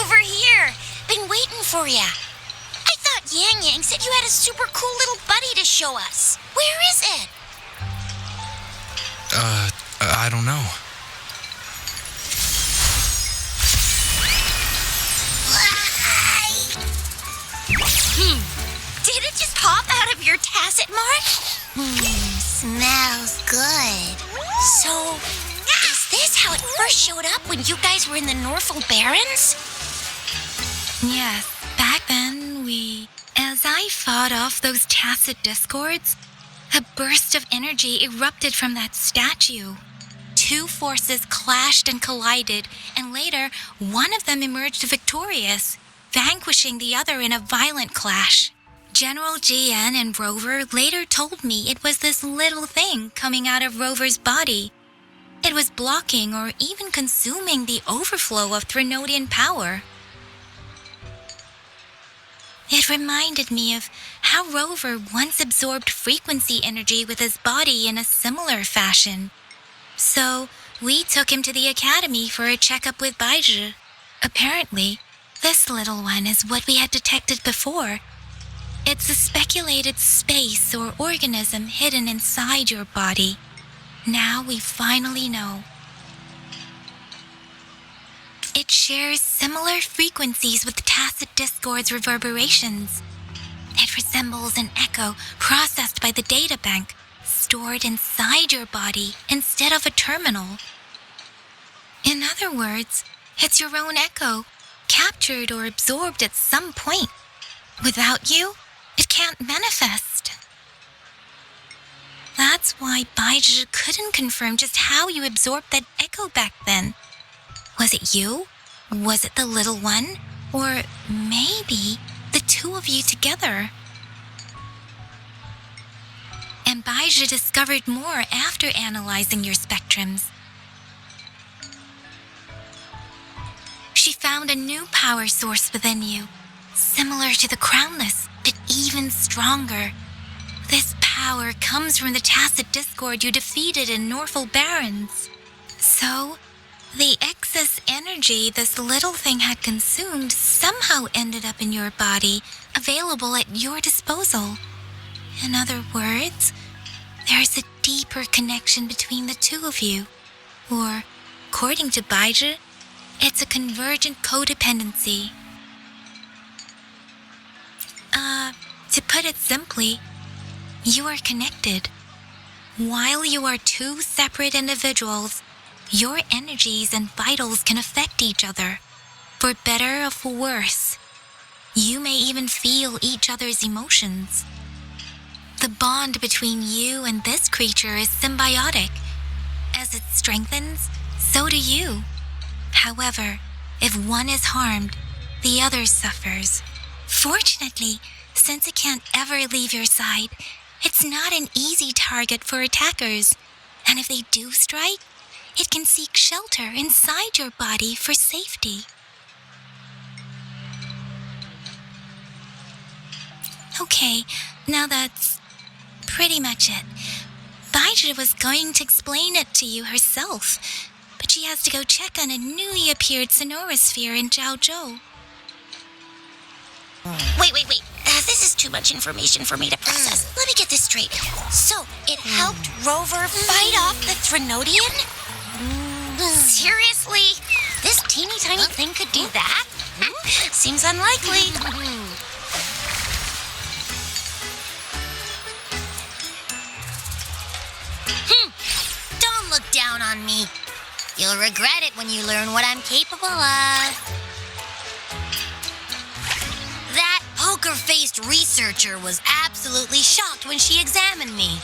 Over here. Been waiting for ya. I thought Yang said you had a super cool little buddy to show us. Where is it? I don't know. Did it just pop out of your tacit mark? Smells good. So, is this how it first showed up when you guys were in the Norfolk Barrens? Yes, back then as I fought off those tacit discords, a burst of energy erupted from that statue. Two forces clashed and collided, and later, one of them emerged victorious, vanquishing the other in a violent clash. General GN and Rover later told me it was this little thing coming out of Rover's body. It was blocking or even consuming the overflow of Threnodian power. It reminded me of how Rover once absorbed frequency energy with his body in a similar fashion. So, we took him to the academy for a checkup with Baizhi. Apparently, this little one is what we had detected before. It's a speculated space or organism hidden inside your body. Now we finally know. It shares similar frequencies with tacit discord's reverberations. It resembles an echo processed by the data bank, stored inside your body instead of a terminal. In other words, it's your own echo, captured or absorbed at some point. Without you, it can't manifest. That's why Baizhi couldn't confirm just how you absorbed that echo back then. Was it you? Was it the little one? Or maybe the two of you together? And Baizhi discovered more after analyzing your spectrums. She found a new power source within you, similar to the Crownless, but even stronger. This power comes from the tacit discord you defeated in Norfolk Barrens. So, the excess energy this little thing had consumed somehow ended up in your body, available at your disposal. In other words, there's a deeper connection between the two of you. Or, according to Baizhi, it's a convergent codependency. To put it simply, you are connected. While you are two separate individuals, your energies and vitals can affect each other, for better or for worse. You may even feel each other's emotions. The bond between you and this creature is symbiotic. As it strengthens, so do you. However, if one is harmed, the other suffers. Fortunately, since it can't ever leave your side, it's not an easy target for attackers. And if they do strike, it can seek shelter inside your body for safety. Okay, now that's pretty much it. Baizhi was going to explain it to you herself, but she has to go check on a newly appeared sonorosphere in Zhaozhou. Wait. This is too much information for me to process. Let me get this straight. So, it helped Rover fight off the Threnodian? Seriously? This teeny tiny thing could do that? Seems unlikely. Don't look down on me. You'll regret it when you learn what I'm capable of. That poker-faced researcher was absolutely shocked when she examined me.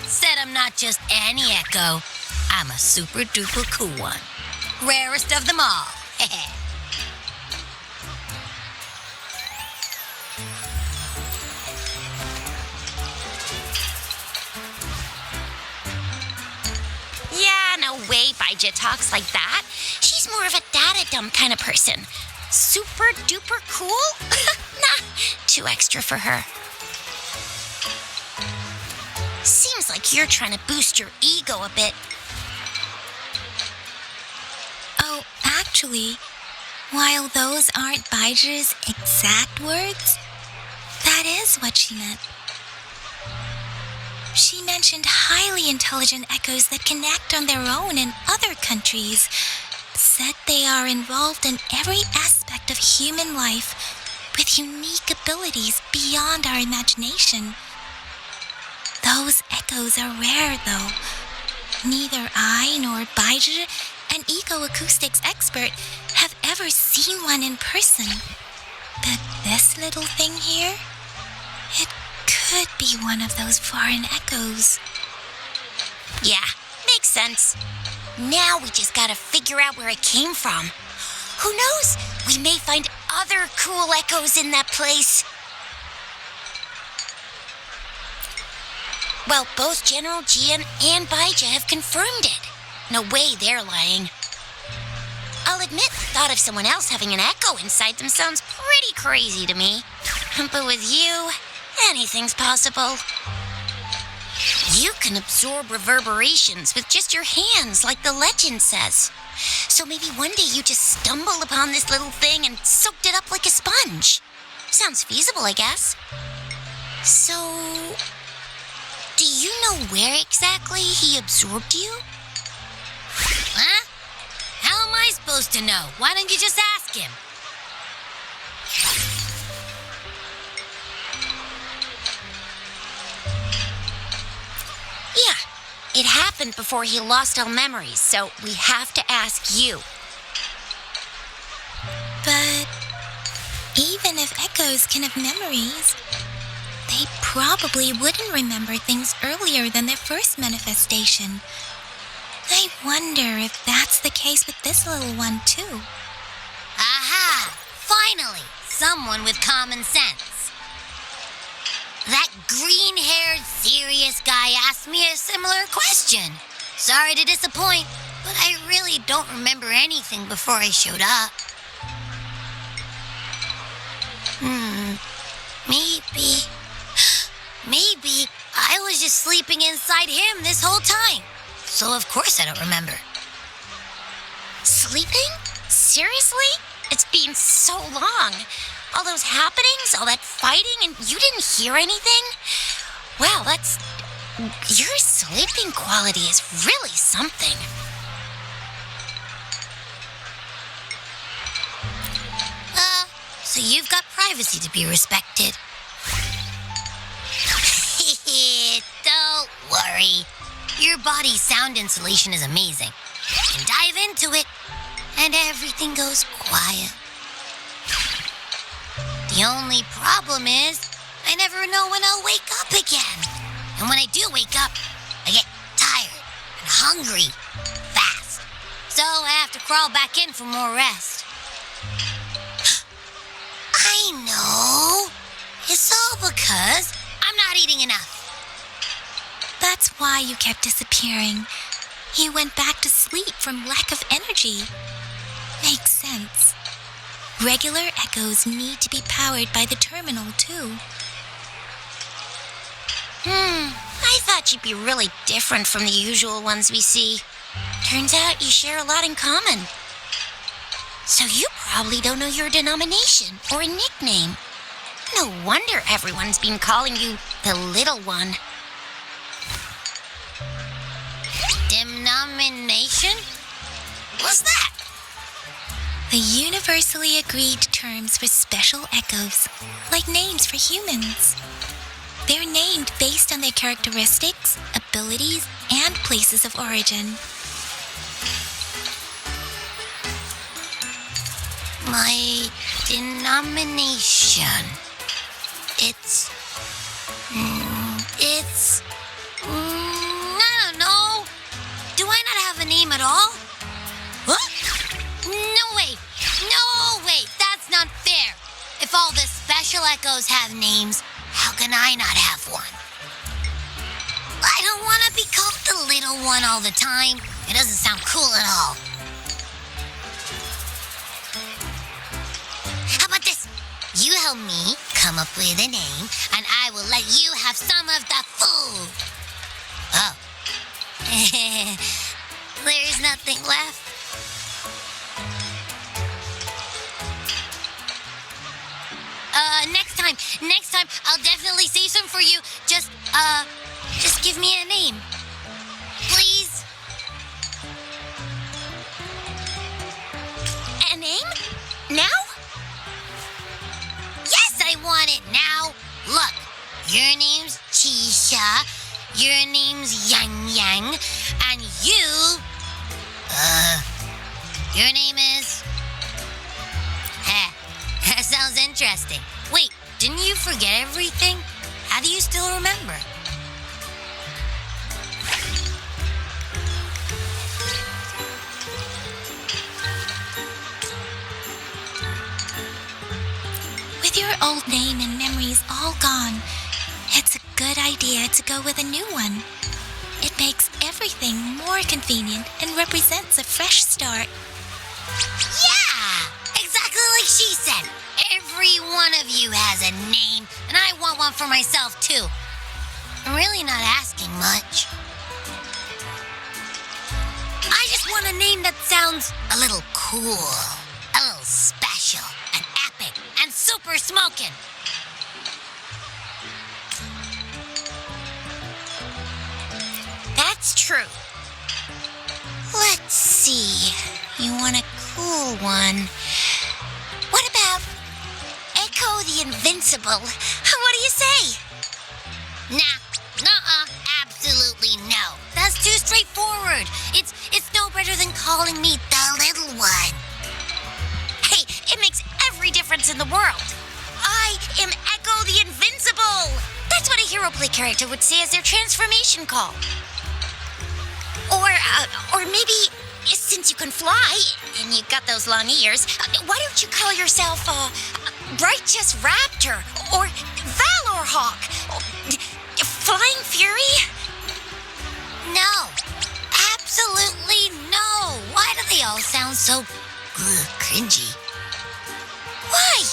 Said I'm not just any echo. I'm a super-duper cool one. Rarest of them all. Yeah, no way Baizhi talks like that. She's more of a data-dumb kind of person. Super-duper cool? Nah, too extra for her. Seems like you're trying to boost your ego a bit. Actually, while those aren't Baiji's exact words, that is what she meant. She mentioned highly intelligent echoes that can act on their own in other countries, said they are involved in every aspect of human life with unique abilities beyond our imagination. Those echoes are rare, though. Neither I nor Baiji, an eco-acoustics expert, have ever seen one in person. But this little thing here, it could be one of those foreign echoes. Yeah, makes sense. Now we just gotta figure out where it came from. Who knows? We may find other cool echoes in that place. Well, both General Jian and Baija have confirmed it. No way they're lying. I'll admit the thought of someone else having an echo inside them sounds pretty crazy to me. But with you, anything's possible. You can absorb reverberations with just your hands, like the legend says. So maybe one day you just stumbled upon this little thing and soaked it up like a sponge. Sounds feasible, I guess. So, do you know where exactly he absorbed you? Huh? How am I supposed to know? Why don't you just ask him? Yeah, it happened before he lost all memories, so we have to ask you. But even if echoes can have memories, they probably wouldn't remember things earlier than their first manifestation. I wonder if that's the case with this little one, too. Aha! Finally, someone with common sense. That green-haired, serious guy asked me a similar question. Sorry to disappoint, but I really don't remember anything before I showed up. Maybe I was just sleeping inside him this whole time. So of course I don't remember. Sleeping? Seriously? It's been so long. All those happenings, all that fighting, and you didn't hear anything? Wow, your sleeping quality is really something. So you've got privacy to be respected. Don't worry. Your body's sound insulation is amazing. You can dive into it, and everything goes quiet. The only problem is, I never know when I'll wake up again. And when I do wake up, I get tired and hungry fast. So I have to crawl back in for more rest. I know. It's all because I'm not eating enough. That's why you kept disappearing. You went back to sleep from lack of energy. Makes sense. Regular echoes need to be powered by the terminal, too. I thought you'd be really different from the usual ones we see. Turns out you share a lot in common. So you probably don't know your denomination or a nickname. No wonder everyone's been calling you the little one. Denomination? What's that? The universally agreed terms for special echoes, like names for humans. They're named based on their characteristics, abilities, and places of origin. My denomination. I don't know. Do I not have a name at all? What? No way, that's not fair. If all the special echoes have names, how can I not have one? I don't want to be called the little one all the time. It doesn't sound cool at all. How about this? You help me come up with a name, and I will let you have some of the food. Oh. There's nothing left. Next time, I'll definitely say some for you. Just give me a name. Please? A name? Now? Yes, I want it now. Look, your name's Chisha, your name's Yang, and your name is... That sounds interesting. Wait, didn't you forget everything? How do you still remember? With your old name and memories all gone, it's a good idea to go with a new one. It makes everything more convenient and represents a fresh start. Yeah! Exactly like she said. Every one of you has a name, and I want one for myself, too. I'm really not asking much. I just want a name that sounds a little cool, a little special, and epic, and super smoking. That's true. Let's see. You want a cool one. What about Echo the Invincible? What do you say? Nah, absolutely no. That's too straightforward. It's no better than calling me the little one. Hey, it makes every difference in the world. I am Echo the Invincible. That's what a hero play character would say as their transformation call. Or maybe, since you can fly, and you've got those long ears, why don't you call yourself, Righteous Raptor, or Valor Hawk, Flying Fury? No, absolutely no. Why do they all sound so cringy? Why?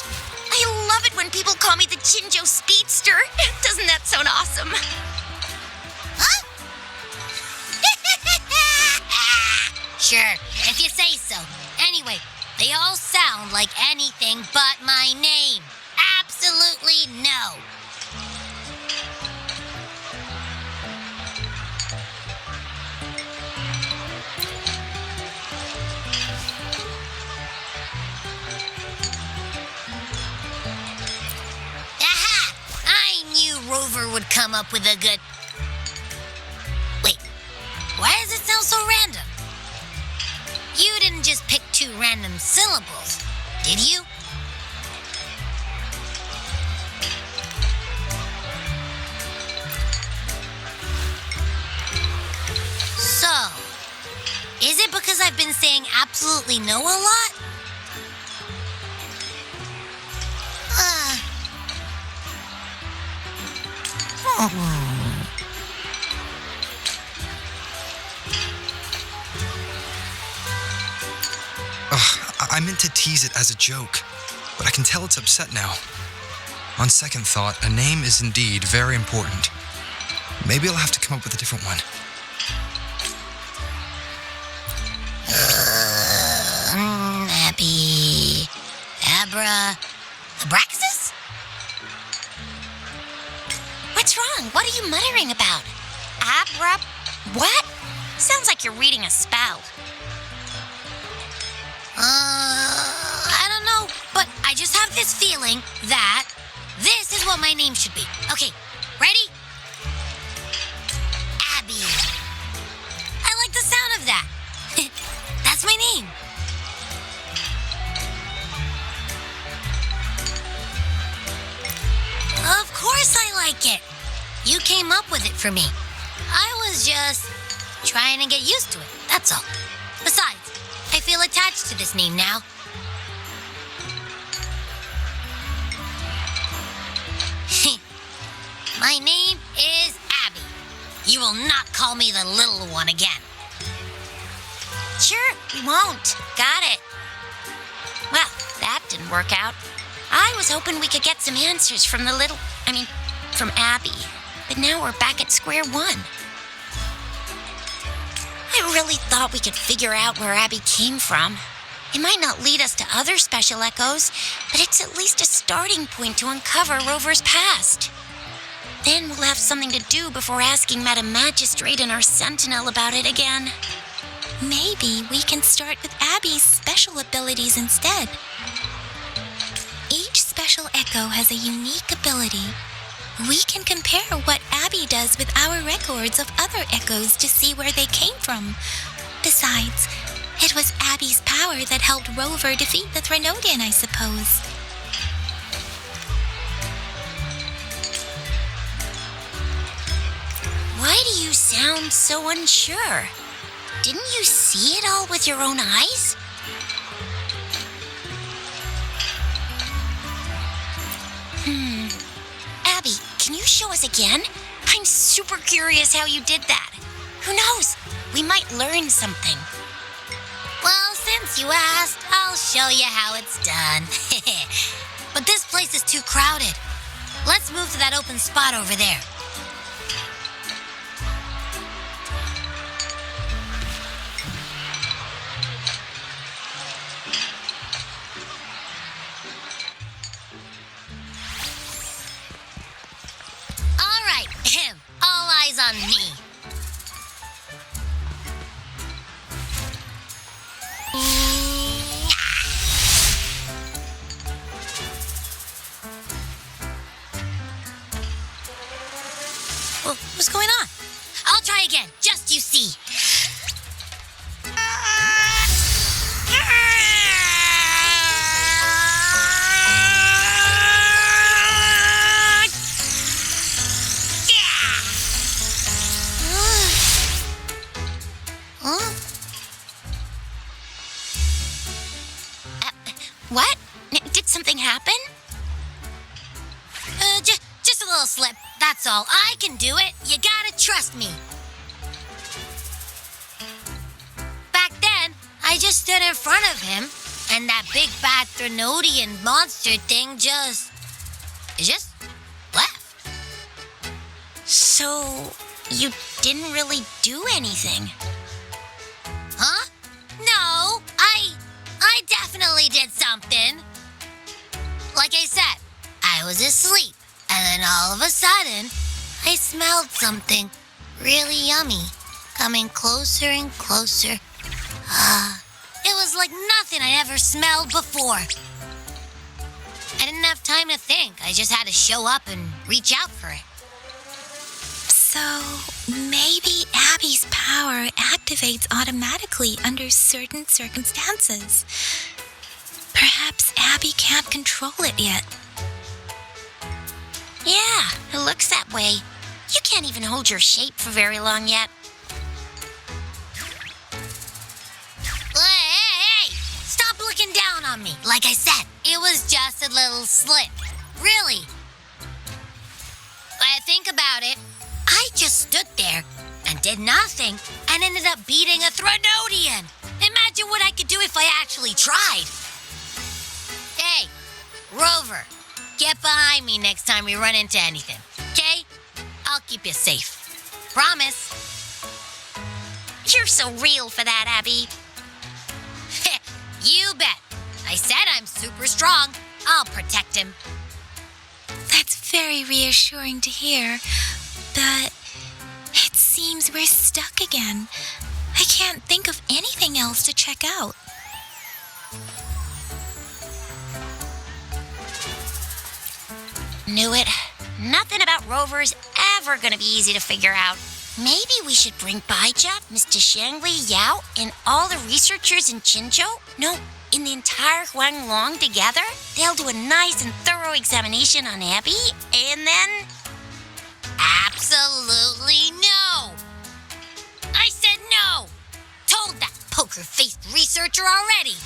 I love it when people call me the Chinjo Speedster. Doesn't that sound awesome? Huh? Sure, if you say so. Anyway, they all sound like anything but my name. Absolutely no. Aha! I knew Rover would come up with a good... Wait, why does it sound so random? You didn't just pick two random syllables, did you? So, is it because I've been saying absolutely no a lot? I meant to tease it as a joke, but I can tell it's upset now. On second thought, a name is indeed very important. Maybe I'll have to come up with a different one. Abby... Abraxas? What's wrong? What are you muttering about? What? Sounds like you're reading a spell. I don't know, but I just have this feeling that this is what my name should be. Okay, ready? Abby. I like the sound of that. That's my name. Of course I like it. You came up with it for me. I was just trying to get used to it, that's all. Besides, I feel attached to this name now. My name is Abby. You will not call me the little one again. Sure, we won't. Got it. Well, that didn't work out. I was hoping we could get some answers from from Abby. But now we're back at square one. I really thought we could figure out where Abby came from. It might not lead us to other special echoes, but it's at least a starting point to uncover Rover's past. Then we'll have something to do before asking Madam Magistrate and our Sentinel about it again. Maybe we can start with Abby's special abilities instead. Each special echo has a unique ability. We can compare what Abby does with our records of other echoes to see where they came from. Besides, it was Abby's power that helped Rover defeat the Threnodian, I suppose. Why do you sound so unsure? Didn't you see it all with your own eyes? Abby, can you show us again? I'm super curious how you did that. Who knows? We might learn something. Well, since you asked, I'll show you how it's done. But this place is too crowded. Let's move to that open spot over there. All right, all eyes on me. What's going on? I'll try again, just you see. What? Did something happen? Just a little slip, that's all. I can do it. You gotta trust me. Back then, I just stood in front of him, and that big bad Threnodian monster thing just left. So, you didn't really do anything? Huh? No, I definitely did something. Like I said, I was asleep, and then all of a sudden, I smelled something really yummy coming closer and closer. It was like nothing I'd ever smelled before. I didn't have time to think. I just had to show up and reach out for it. So, maybe Abby's power activates automatically under certain circumstances. Perhaps Abby can't control it yet. Yeah, it looks that way. You can't even hold your shape for very long yet. Hey! Stop looking down on me. Like I said, it was just a little slip. Really. But think about it. I just stood there and did nothing and ended up beating a Threnodian. Imagine what I could do if I actually tried. Hey, Rover, get behind me next time we run into anything, okay? I'll keep you safe. Promise. You're so real for that, Abby. You bet. I said I'm super strong. I'll protect him. That's very reassuring to hear, but it seems we're stuck again. I can't think of anything else to check out. Knew it. Nothing about Rover's ever gonna be easy to figure out. Maybe we should bring Baija, Mr. ChangLi, Yao, and all the researchers in Chinzhou? No, in the entire Huanglong together? They'll do a nice and thorough examination on Abby, and then... Absolutely no! I said no! Told that poker-faced researcher already!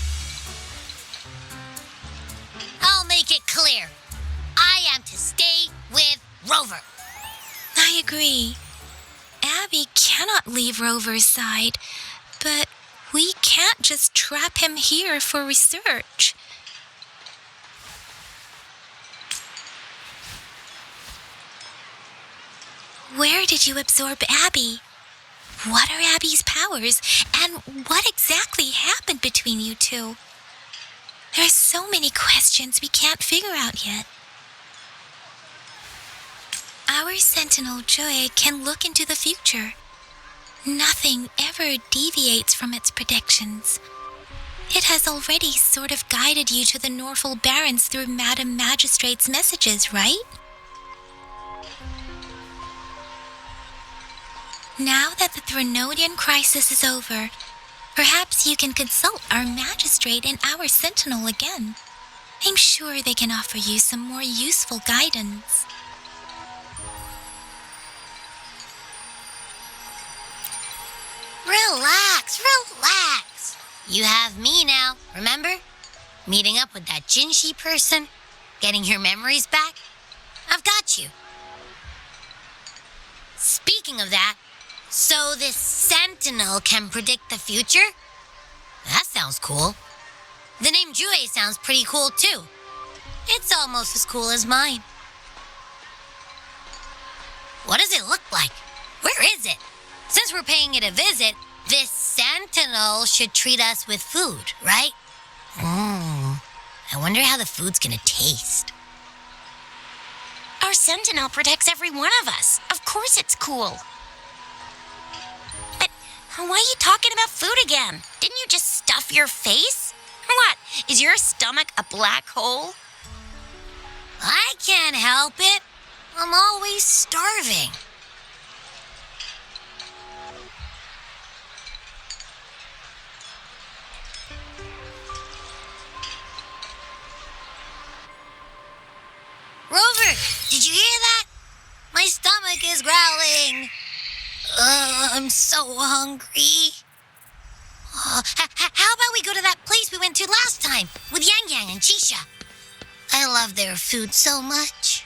I'll make it clear. I am to stay with Rover. I agree. Abby cannot leave Rover's side, but we can't just trap him here for research. Where did you absorb Abby? What are Abby's powers, and what exactly happened between you two? There are so many questions we can't figure out yet. Our sentinel Joy can look into the future. Nothing ever deviates from its predictions. It has already sort of guided you to the Norfolk Barrens through Madam Magistrate's messages, right? Now that the Threnodian crisis is over, perhaps you can consult our magistrate and our sentinel again. I'm sure they can offer you some more useful guidance. Relax, relax. You have me now, remember? Meeting up with that jinshi person, getting your memories back. I've got you. Speaking of that, so this sentinel can predict the future? That sounds cool. The name Jue sounds pretty cool too. It's almost as cool as mine. What does it look like? Where is it? Since we're paying it a visit, this sentinel should treat us with food, right? I wonder how the food's gonna taste. Our sentinel protects every one of us. Of course it's cool. But why are you talking about food again? Didn't you just stuff your face? What, is your stomach a black hole? I can't help it. I'm always starving. Rover, did you hear that? My stomach is growling. I'm so hungry. How about we go to that place we went to last time with Yang Yang and Chisha? I love their food so much.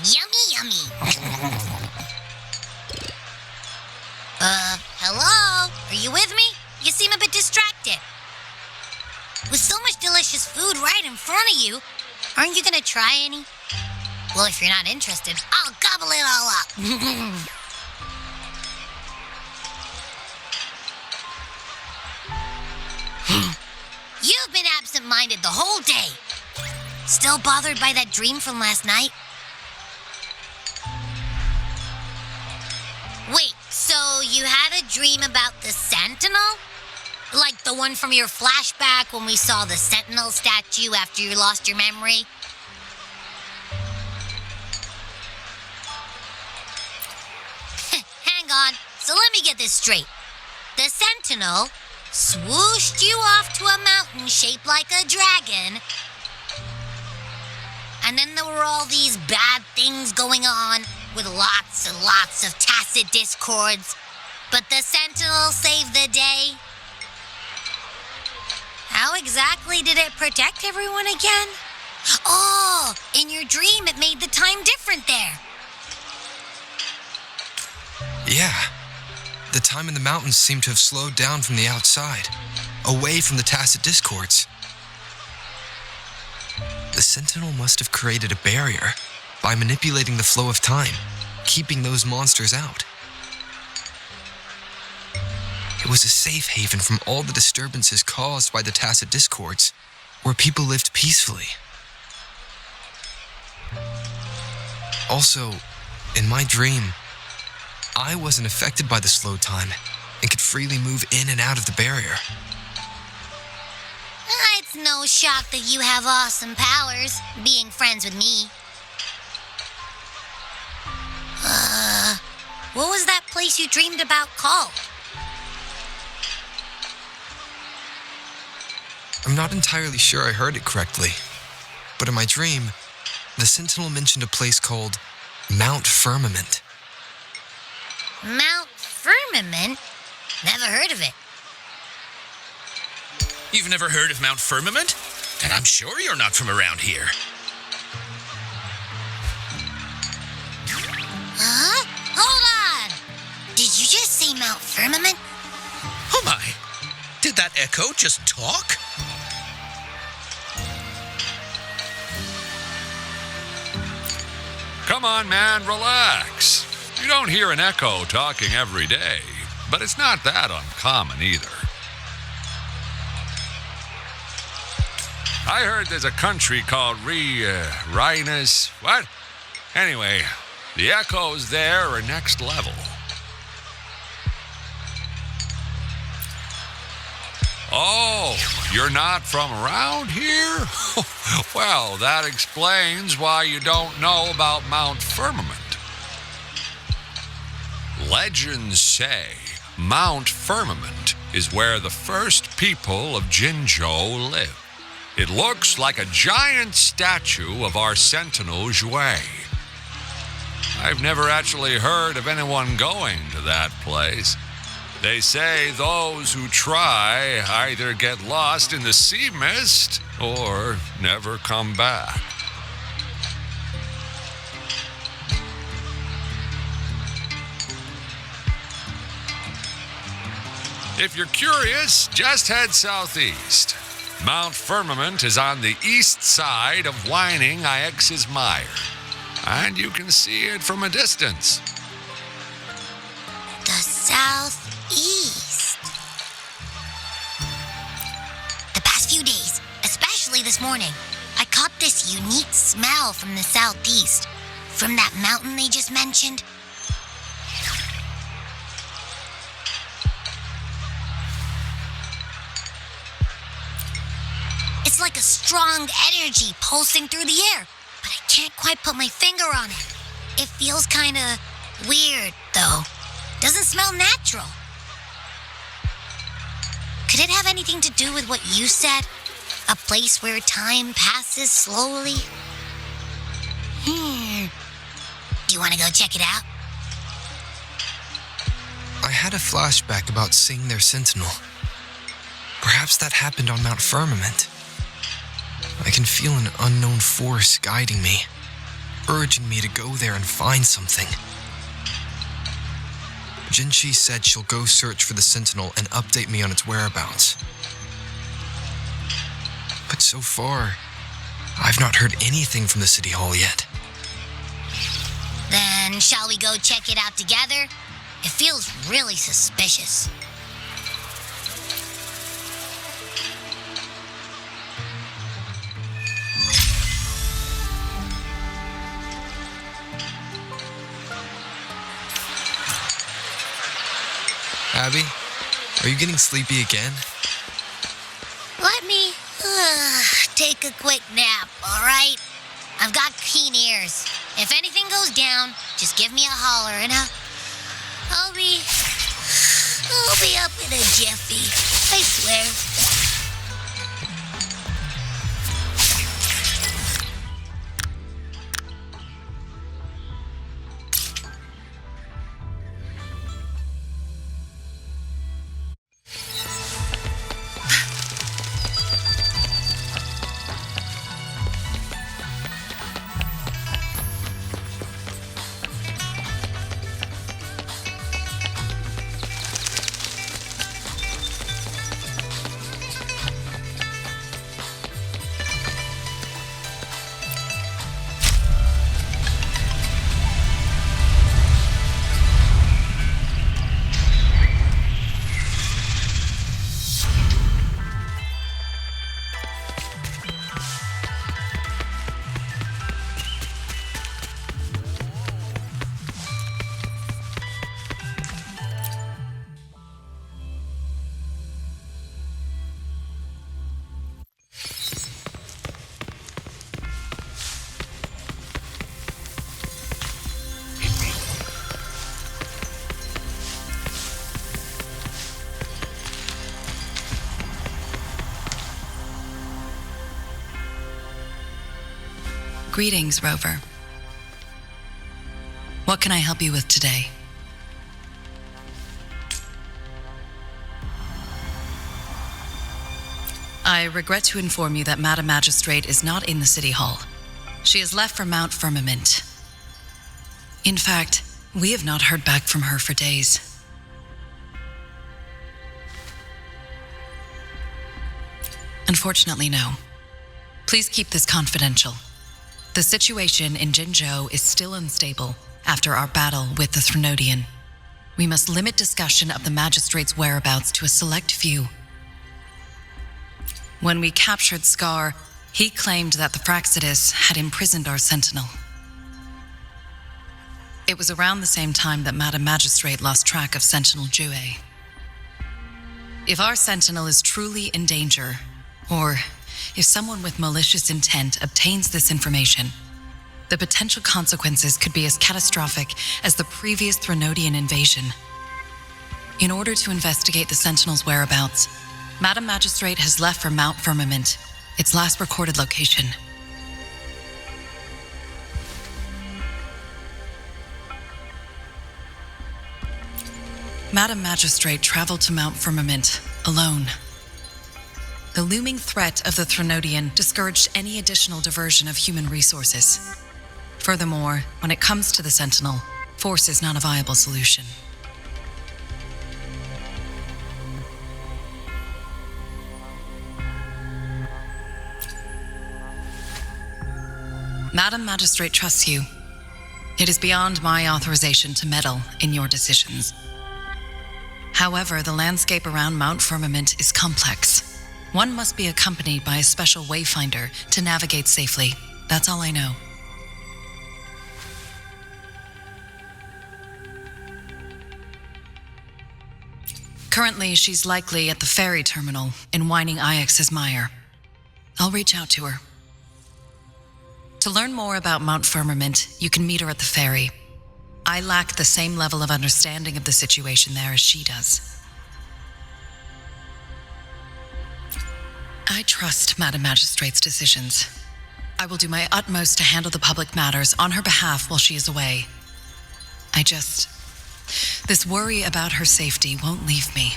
Yummy, yummy. Hello? Are you with me? You seem a bit distracted. With so much delicious food right in front of you, aren't you gonna try any? Well, if you're not interested, I'll gobble it all up. You've been absent-minded the whole day. Still bothered by that dream from last night? Wait, so you had a dream about the Sentinel? Like the one from your flashback when we saw the Sentinel statue after you lost your memory? Hang on, so let me get this straight. The Sentinel swooshed you off to a mountain shaped like a dragon, and then there were all these bad things going on with lots and lots of tacit discords, but the Sentinel saved the day. How exactly did it protect everyone again? Oh, in your dream it made the time different there. Yeah. The time in the mountains seemed to have slowed down from the outside, away from the tacit discords. The Sentinel must have created a barrier by manipulating the flow of time, keeping those monsters out. It was a safe haven from all the disturbances caused by the tacit discords, where people lived peacefully. Also, in my dream, I wasn't affected by the slow time and could freely move in and out of the barrier. It's no shock that you have awesome powers, being friends with me. What was that place you dreamed about called? I'm not entirely sure I heard it correctly, but in my dream, the Sentinel mentioned a place called Mount Firmament. Mount Firmament? Never heard of it. You've never heard of Mount Firmament? Then I'm sure you're not from around here. Huh? Hold on! Did you just say Mount Firmament? Oh my, that echo just talk? Come on, man, relax. You don't hear an echo talking every day, but it's not that uncommon either. I heard there's a country called Rhinus. What? Anyway, the echoes there are next level. Oh, you're not from around here? Well, that explains why you don't know about Mount Firmament. Legends say Mount Firmament is where the first people of Jinzhou live. It looks like a giant statue of our sentinel Zhui. I've never actually heard of anyone going to that place. They say those who try either get lost in the sea mist or never come back. If you're curious, just head southeast. Mount Firmament is on the east side of Whining Ix's Mire, and you can see it from a distance. The southeast. The past few days, especially this morning, I caught this unique smell from the southeast. From that mountain they just mentioned. It's like a strong energy pulsing through the air, but I can't quite put my finger on it. It feels kind of weird, though. Doesn't smell natural. Could it have anything to do with what you said? A place where time passes slowly? Do you want to go check it out? I had a flashback about seeing their sentinel. Perhaps that happened on Mount Firmament. I can feel an unknown force guiding me, urging me to go there and find something. Jinshi said she'll go search for the sentinel and update me on its whereabouts. But so far, I've not heard anything from the city hall yet. Then shall we go check it out together? It feels really suspicious. Abby, are you getting sleepy again? Let me take a quick nap, all right? I've got keen ears. If anything goes down, just give me a holler and I'll be up in a jiffy. I swear. Greetings, Rover. What can I help you with today? I regret to inform you that Madam Magistrate is not in the City Hall. She has left for Mount Firmament. In fact, we have not heard back from her for days. Unfortunately, no. Please keep this confidential. The situation in Jinzhou is still unstable after our battle with the Threnodian. We must limit discussion of the magistrate's whereabouts to a select few. When we captured Scar, he claimed that the Fraxidus had imprisoned our sentinel. It was around the same time that Madam Magistrate lost track of Sentinel Jue. If our sentinel is truly in danger, or if someone with malicious intent obtains this information, the potential consequences could be as catastrophic as the previous Threnodian invasion. In order to investigate the sentinel's whereabouts, Madam Magistrate has left for Mount Firmament, its last recorded location. Madam Magistrate traveled to Mount Firmament alone. The looming threat of the Threnodian discouraged any additional diversion of human resources. Furthermore, when it comes to the Sentinel, force is not a viable solution. Madam Magistrate trusts you. It is beyond my authorization to meddle in your decisions. However, the landscape around Mount Firmament is complex. One must be accompanied by a special wayfinder to navigate safely. That's all I know. Currently, she's likely at the ferry terminal in Whining Ix's Mire. I'll reach out to her. To learn more about Mount Firmament, you can meet her at the ferry. I lack the same level of understanding of the situation there as she does. I trust Madam Magistrate's decisions. I will do my utmost to handle the public matters on her behalf while she is away. This worry about her safety won't leave me.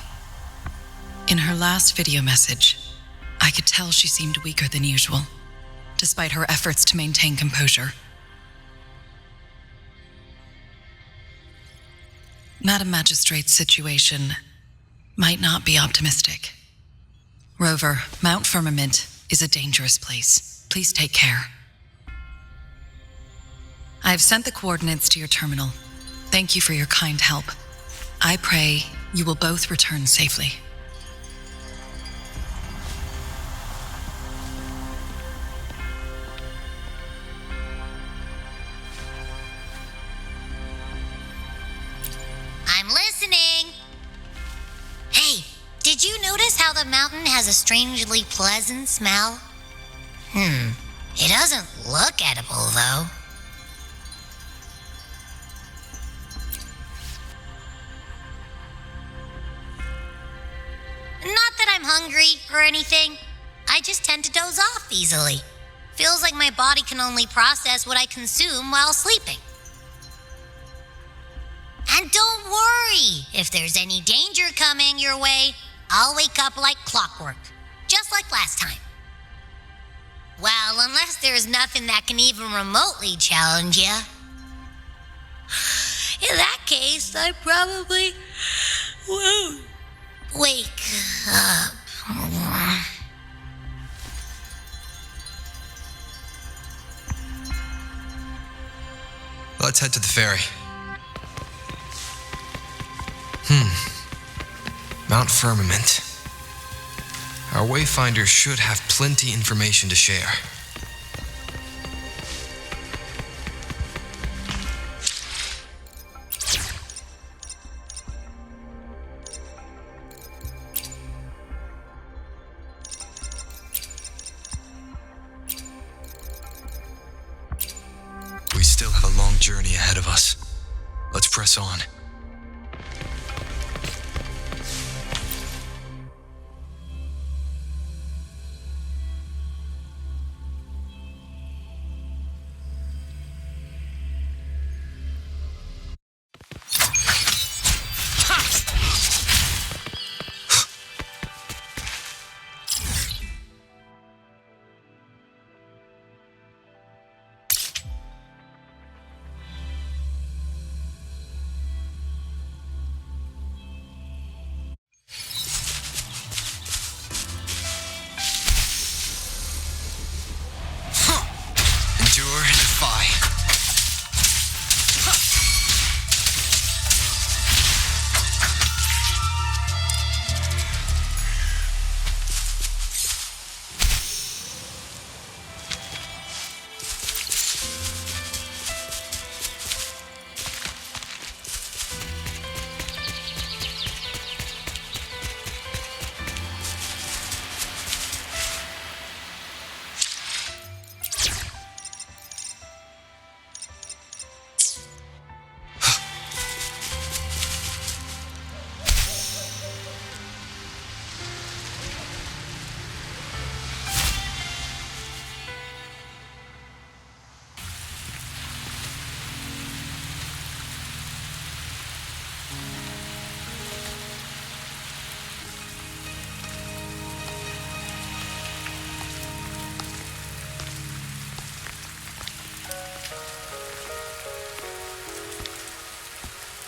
In her last video message, I could tell she seemed weaker than usual, despite her efforts to maintain composure. Madam Magistrate's situation might not be optimistic. Rover, Mount Firmament is a dangerous place. Please take care. I have sent the coordinates to your terminal. Thank you for your kind help. I pray you will both return safely. I'm listening. Hey, did you notice how the mountain has a strangely pleasant smell? It doesn't look edible, though. Not that I'm hungry or anything. I just tend to doze off easily. Feels like my body can only process what I consume while sleeping. And don't worry, if there's any danger coming your way, I'll wake up like clockwork, just like last time. Well, unless there's nothing that can even remotely challenge you. In that case, I probably won't wake up. Let's head to the ferry. Mount Firmament. Our wayfinder should have plenty information to share. We still have a long journey ahead of us. Let's press on.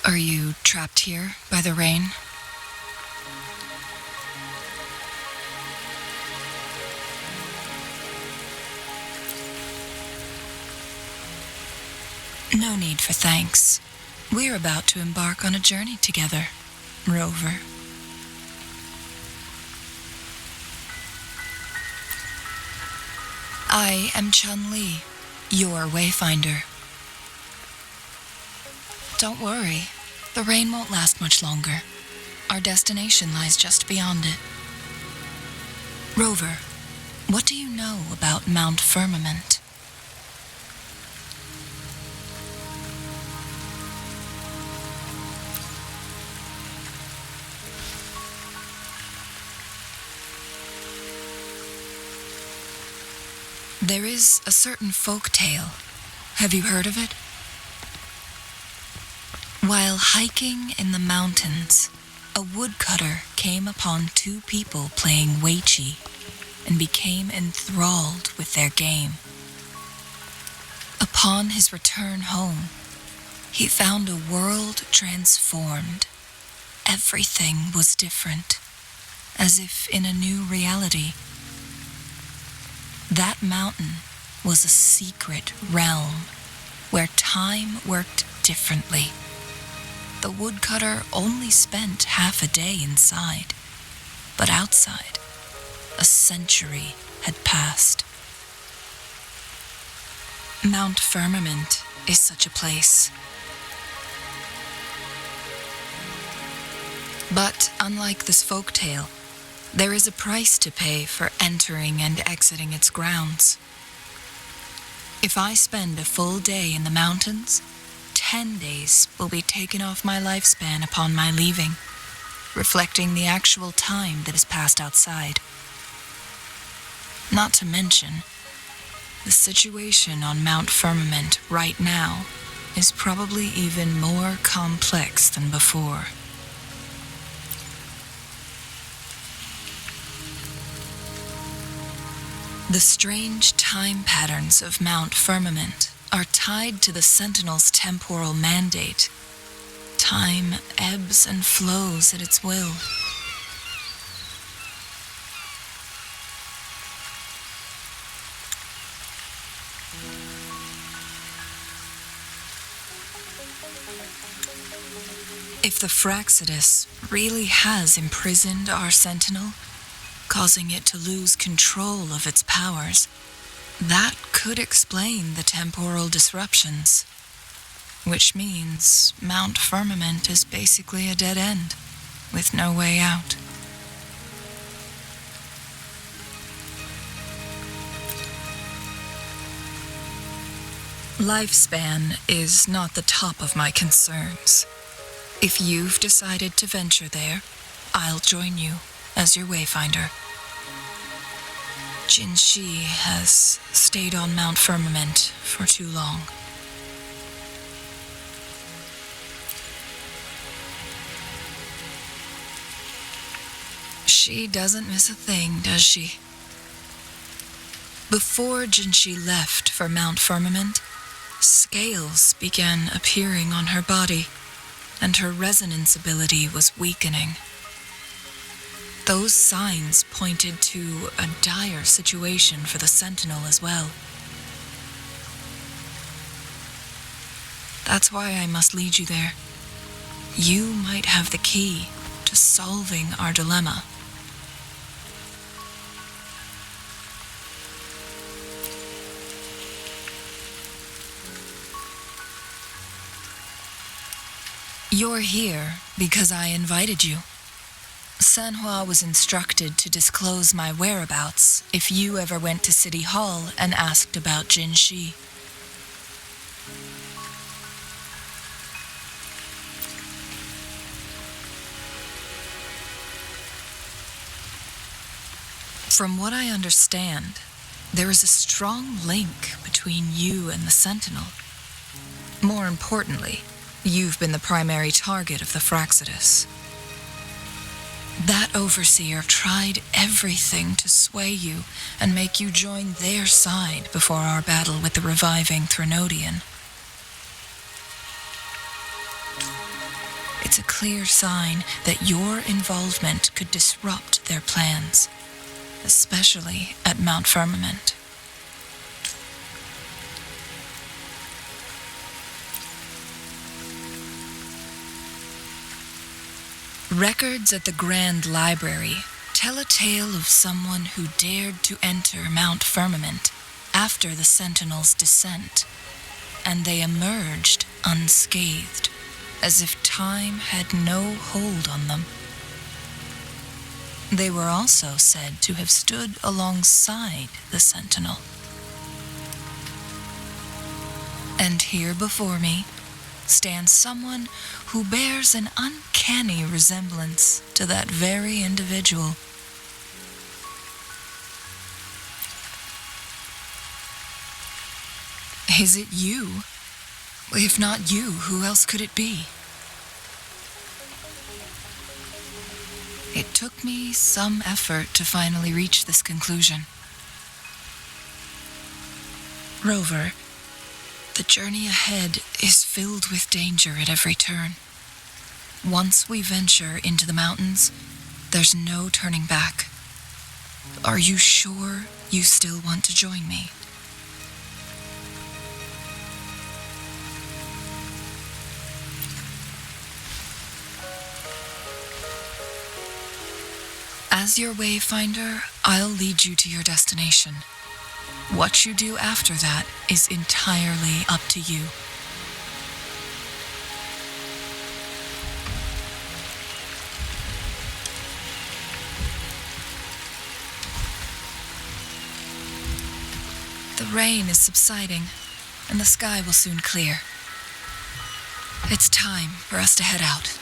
Are you trapped here by the rain? No need for thanks. We're about to embark on a journey together, Rover. I am ChangLi, your wayfinder. Don't worry, the rain won't last much longer. Our destination lies just beyond it. Rover, what do you know about Mount Firmament? There is a certain folk tale. Have you heard of it? While hiking in the mountains, a woodcutter came upon two people playing weiqi and became enthralled with their game. Upon his return home, he found a world transformed. Everything was different, as if in a new reality. That mountain was a secret realm where time worked differently. The woodcutter only spent half a day inside, but outside, a century had passed. Mount Firmament is such a place. But unlike this folktale, there is a price to pay for entering and exiting its grounds. If I spend a full day in the mountains, 10 days will be taken off my lifespan upon my leaving, reflecting the actual time that is passed outside. Not to mention, the situation on Mount Firmament right now is probably even more complex than before. The strange time patterns of Mount Firmament are tied to the Sentinel's temporal mandate. Time ebbs and flows at its will. If the Fraxidus really has imprisoned our Sentinel, causing it to lose control of its powers, that could explain the temporal disruptions. Which means Mount Firmament is basically a dead end, with no way out. Lifespan is not the top of my concerns. If you've decided to venture there, I'll join you as your wayfinder. Jinshi has stayed on Mount Firmament for too long. She doesn't miss a thing, does she? Before Jinshi left for Mount Firmament, scales began appearing on her body, and her resonance ability was weakening. Those signs pointed to a dire situation for the Sentinel as well. That's why I must lead you there. You might have the key to solving our dilemma. You're here because I invited you. Sanhua was instructed to disclose my whereabouts if you ever went to City Hall and asked about Jinshi. From what I understand, there is a strong link between you and the Sentinel. More importantly, you've been the primary target of the Fraxidus. That overseer tried everything to sway you and make you join their side before our battle with the reviving Threnodian. It's a clear sign that your involvement could disrupt their plans, especially at Mount Firmament. Records at the Grand Library tell a tale of someone who dared to enter Mount Firmament after the Sentinels' descent, and they emerged unscathed, as if time had no hold on them. They were also said to have stood alongside the Sentinel. And here before me stands someone who bears an uncanny resemblance to that very individual. Is it you? If not you, who else could it be? It took me some effort to finally reach this conclusion. Rover, the journey ahead is filled with danger at every turn. Once we venture into the mountains, there's no turning back. Are you sure you still want to join me? As your wayfinder, I'll lead you to your destination. What you do after that is entirely up to you. The rain is subsiding, and the sky will soon clear. It's time for us to head out.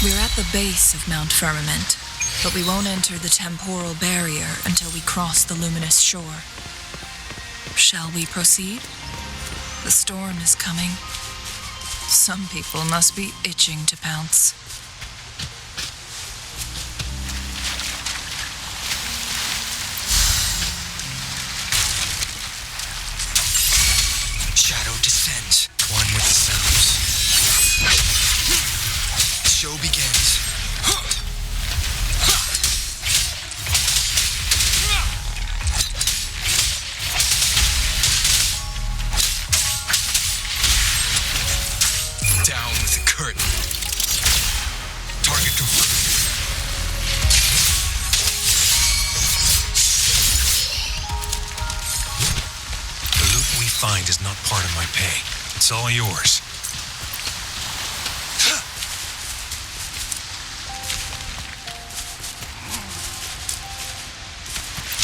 We're at the base of Mount Firmament, but we won't enter the temporal barrier until we cross the luminous shore. Shall we proceed? The storm is coming. Some people must be itching to pounce. Shadow descends, one with the sounds. Show begins. Down with the curtain. Target confirmed. The loot we find is not part of my pay. It's all yours.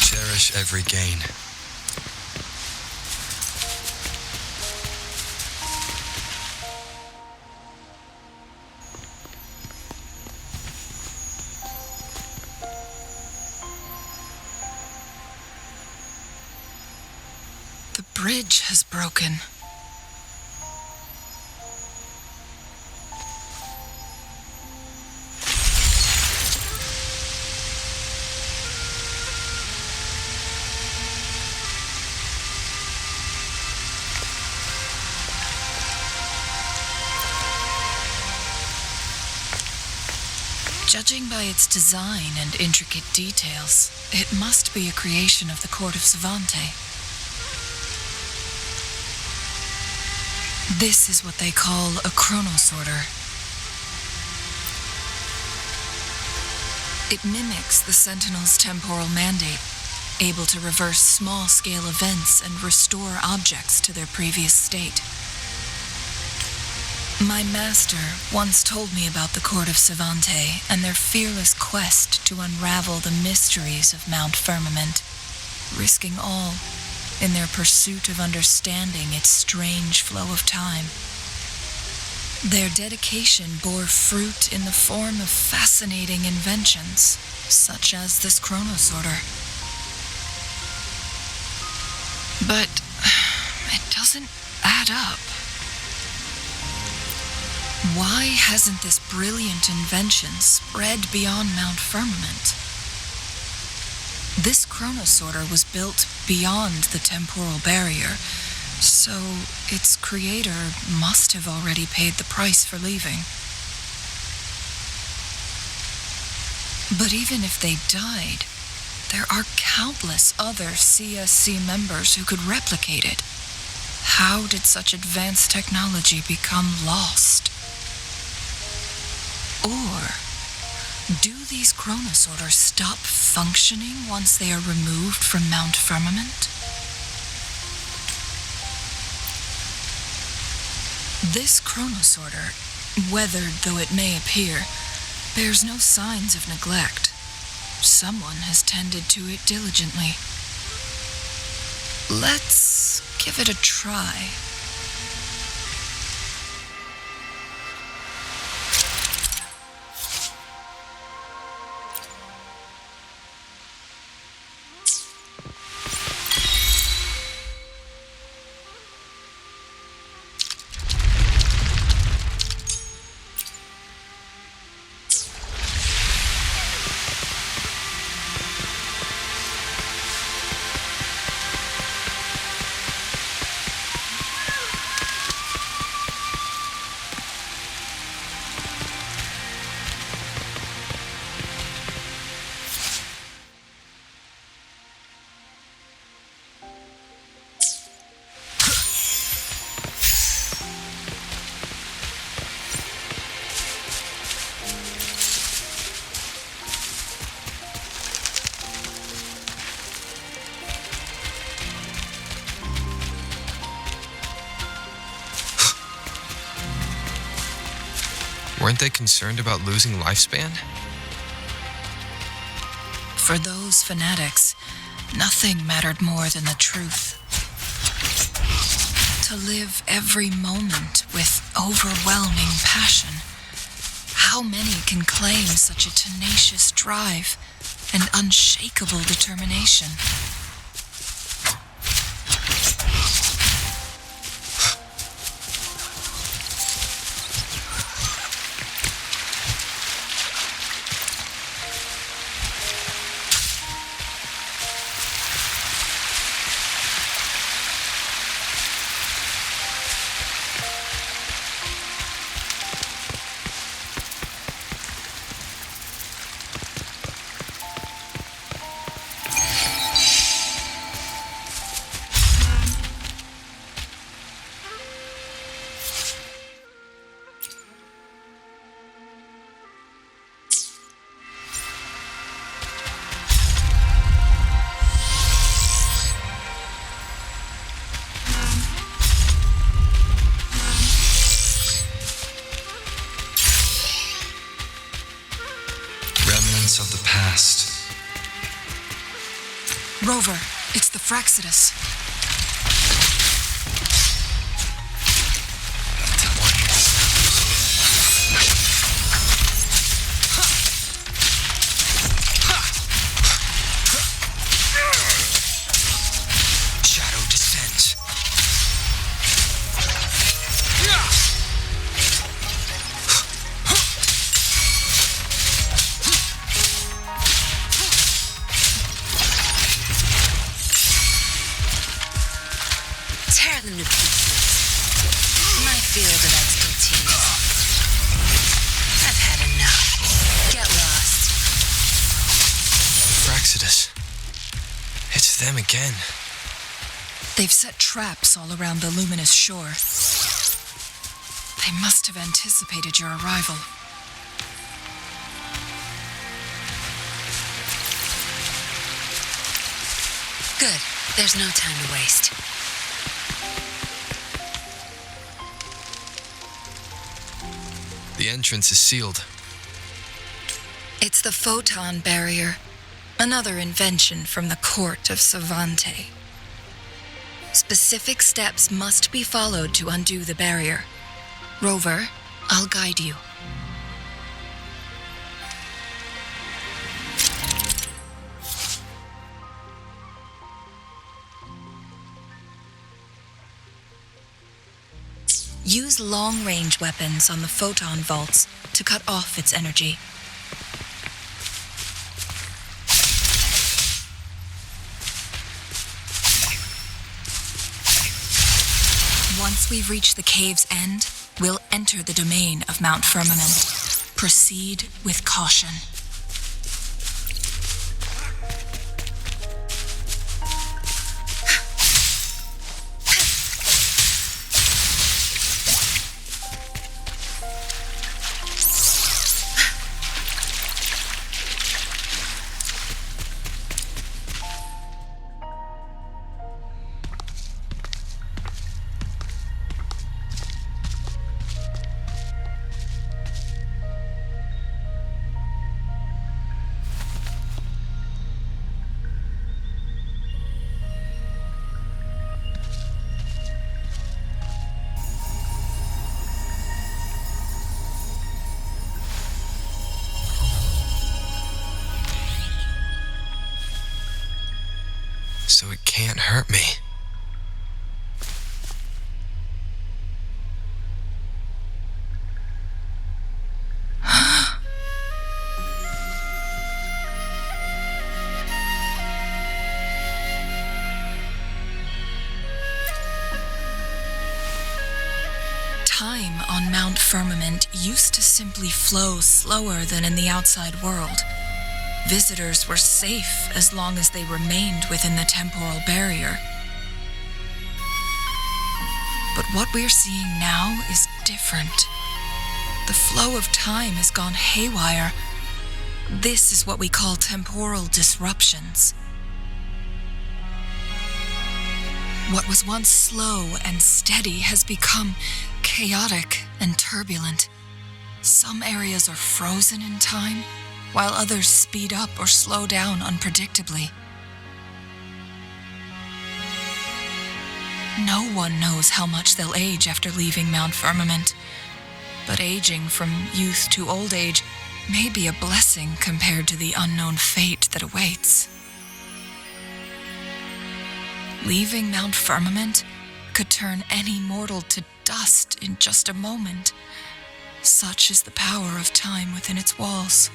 Cherish every gain. bridge has broken. Judging by its design and intricate details, it must be a creation of the court of Savante. This is what they call a chronosorter. It mimics the Sentinel's temporal mandate, able to reverse small-scale events and restore objects to their previous state. My master once told me about the court of Savante and their fearless quest to unravel the mysteries of Mount Firmament, risking all in their pursuit of understanding its strange flow of time. Their dedication bore fruit in the form of fascinating inventions, such as this chronosorter. But it doesn't add up. Why hasn't this brilliant invention spread beyond Mount Firmament? This chronosorter was built beyond the temporal barrier, so its creator must have already paid the price for leaving. But even if they died, there are countless other CSC members who could replicate it. How did such advanced technology become lost? Or do these chronosorters stop functioning once they are removed from Mount Firmament? This chronosorter, weathered though it may appear, bears no signs of neglect. Someone has tended to it diligently. Let's give it a try. Weren't they concerned about losing lifespan? For those fanatics, nothing mattered more than the truth. To live every moment with overwhelming passion. How many can claim such a tenacious drive and unshakable determination? Of the past. Rover, it's the Fraxidus. Shadow descends. Fraccidus. It's them again. They've set traps all around the luminous shore. They must have anticipated your arrival. Good. There's no time to waste. The entrance is sealed. It's the photon barrier, another invention from the court of Savante. Specific steps must be followed to undo the barrier. Rover, I'll guide you. Use long-range weapons on the photon vaults to cut off its energy. Once we've reached the cave's end, we'll enter the domain of Mount Firmament. Proceed with caution. So it can't hurt me. Time on Mount Firmament used to simply flow slower than in the outside world. Visitors were safe as long as they remained within the temporal barrier. But what we're seeing now is different. The flow of time has gone haywire. This is what we call temporal disruptions. What was once slow and steady has become chaotic and turbulent. Some areas are frozen in time, while others speed up or slow down unpredictably. No one knows how much they'll age after leaving Mount Firmament, but aging from youth to old age may be a blessing compared to the unknown fate that awaits. Leaving Mount Firmament could turn any mortal to dust in just a moment. Such is the power of time within its walls.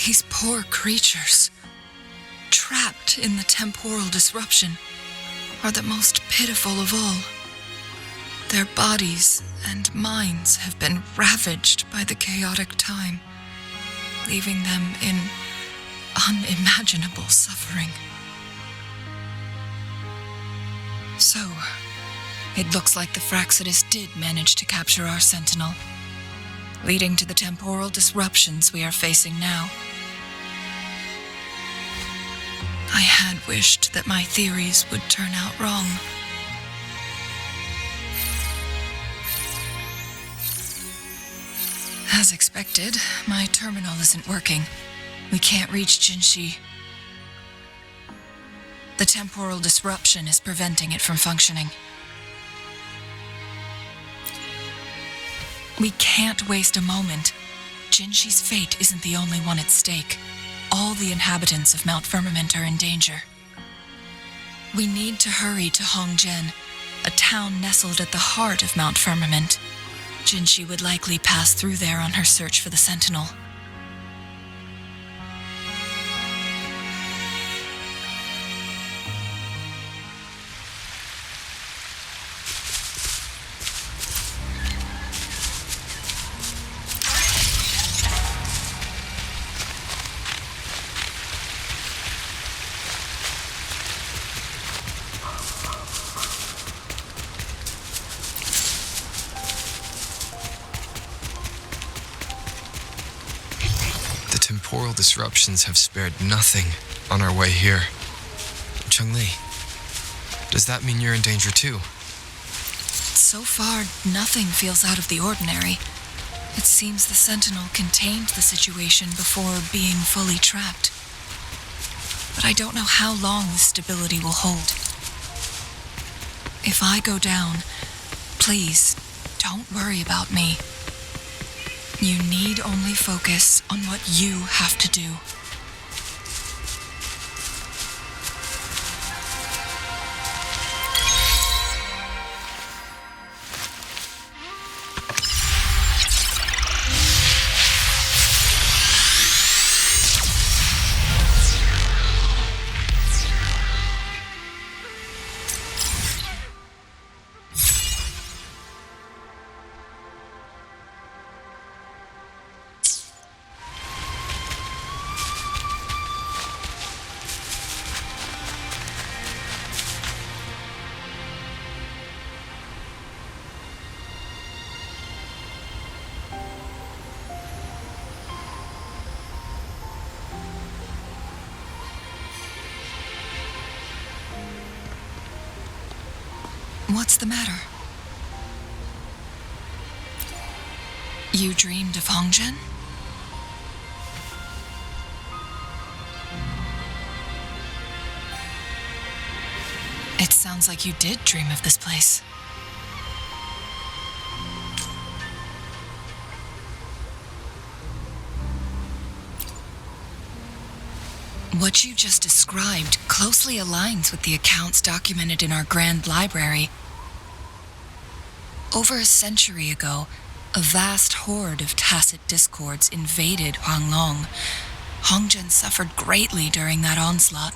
These poor creatures, trapped in the temporal disruption, are the most pitiful of all. Their bodies and minds have been ravaged by the chaotic time, leaving them in unimaginable suffering. So, it looks like the Fraccidus did manage to capture our sentinel, leading to the temporal disruptions we are facing now. I had wished that my theories would turn out wrong. As expected, my terminal isn't working. We can't reach Jinshi. The temporal disruption is preventing it from functioning. We can't waste a moment. Jinshi's fate isn't the only one at stake. All the inhabitants of Mount Firmament are in danger. We need to hurry to Huanglong, a town nestled at the heart of Mount Firmament. Jinshi would likely pass through there on her search for the Sentinel. temporal disruptions have spared nothing on our way here. ChangLi, does that mean you're in danger too? So far, nothing feels out of the ordinary. It seems the Sentinel contained the situation before being fully trapped. But I don't know how long this stability will hold. If I go down, please, don't worry about me. You need only focus on what you have to do. What's the matter? You dreamed of Hongzhen? It sounds like you did dream of this place. What you just described closely aligns with the accounts documented in our Grand Library. Over a century ago, a vast horde of tacit discords invaded Huanglong. Hongzhen suffered greatly during that onslaught.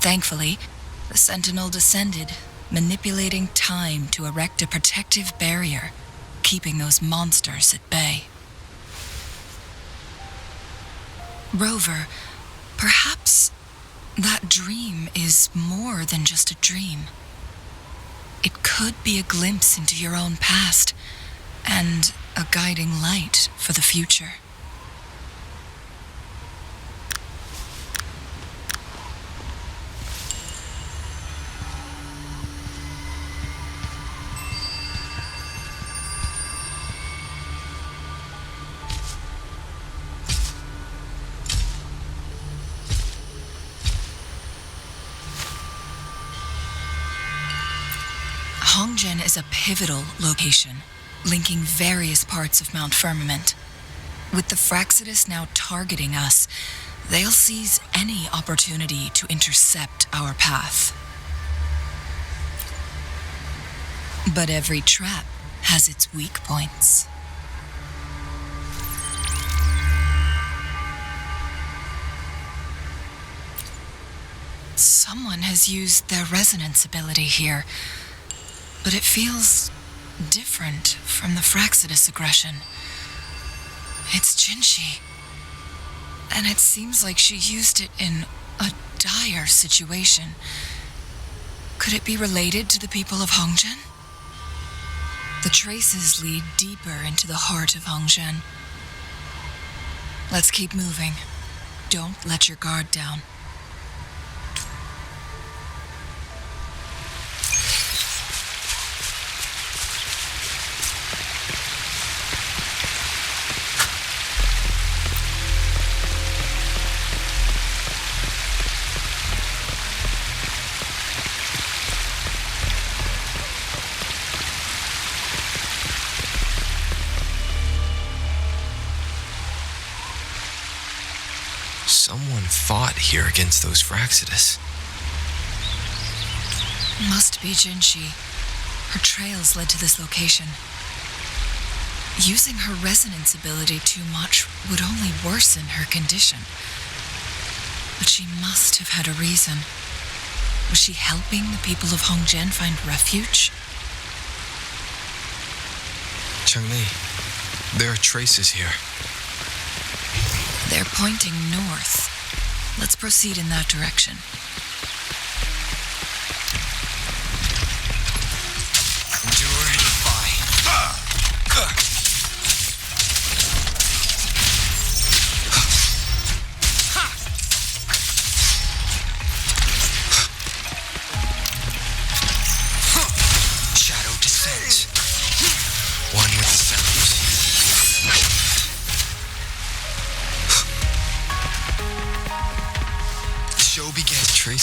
Thankfully, the Sentinel descended, manipulating time to erect a protective barrier, keeping those monsters at bay. Rover, perhaps that dream is more than just a dream. It could be a glimpse into your own past and a guiding light for the future. Hongzhen is a pivotal location, linking various parts of Mount Firmament. With the Fraxidus now targeting us, they'll seize any opportunity to intercept our path. But every trap has its weak points. Someone has used their resonance ability here, but it feels different from the Fraxidus aggression. It's jinshi, and it seems like she used it in a dire situation. Could it be related to the people of Hongzhen? The traces lead deeper into the heart of Hongzhen. Let's keep moving. Don't let your guard down. Someone fought here against those Fraxidus. Must be jinshi. Her trails led to this location. Using her resonance ability too much would only worsen her condition. But she must have had a reason. Was she helping the people of Hongzhen find refuge? ChangLi, there are traces here. They're pointing north. Let's proceed in that direction. Endure and defy.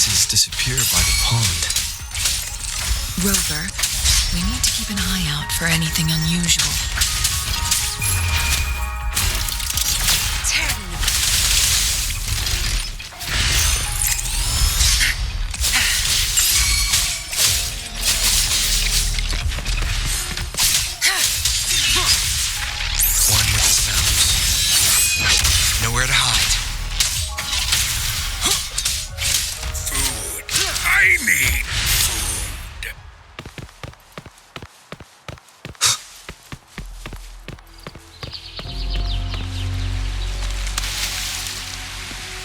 faces disappear by the pond. Rover, we need to keep an eye out for anything unusual. One with the sounds. Nowhere to hide. Food. I need food.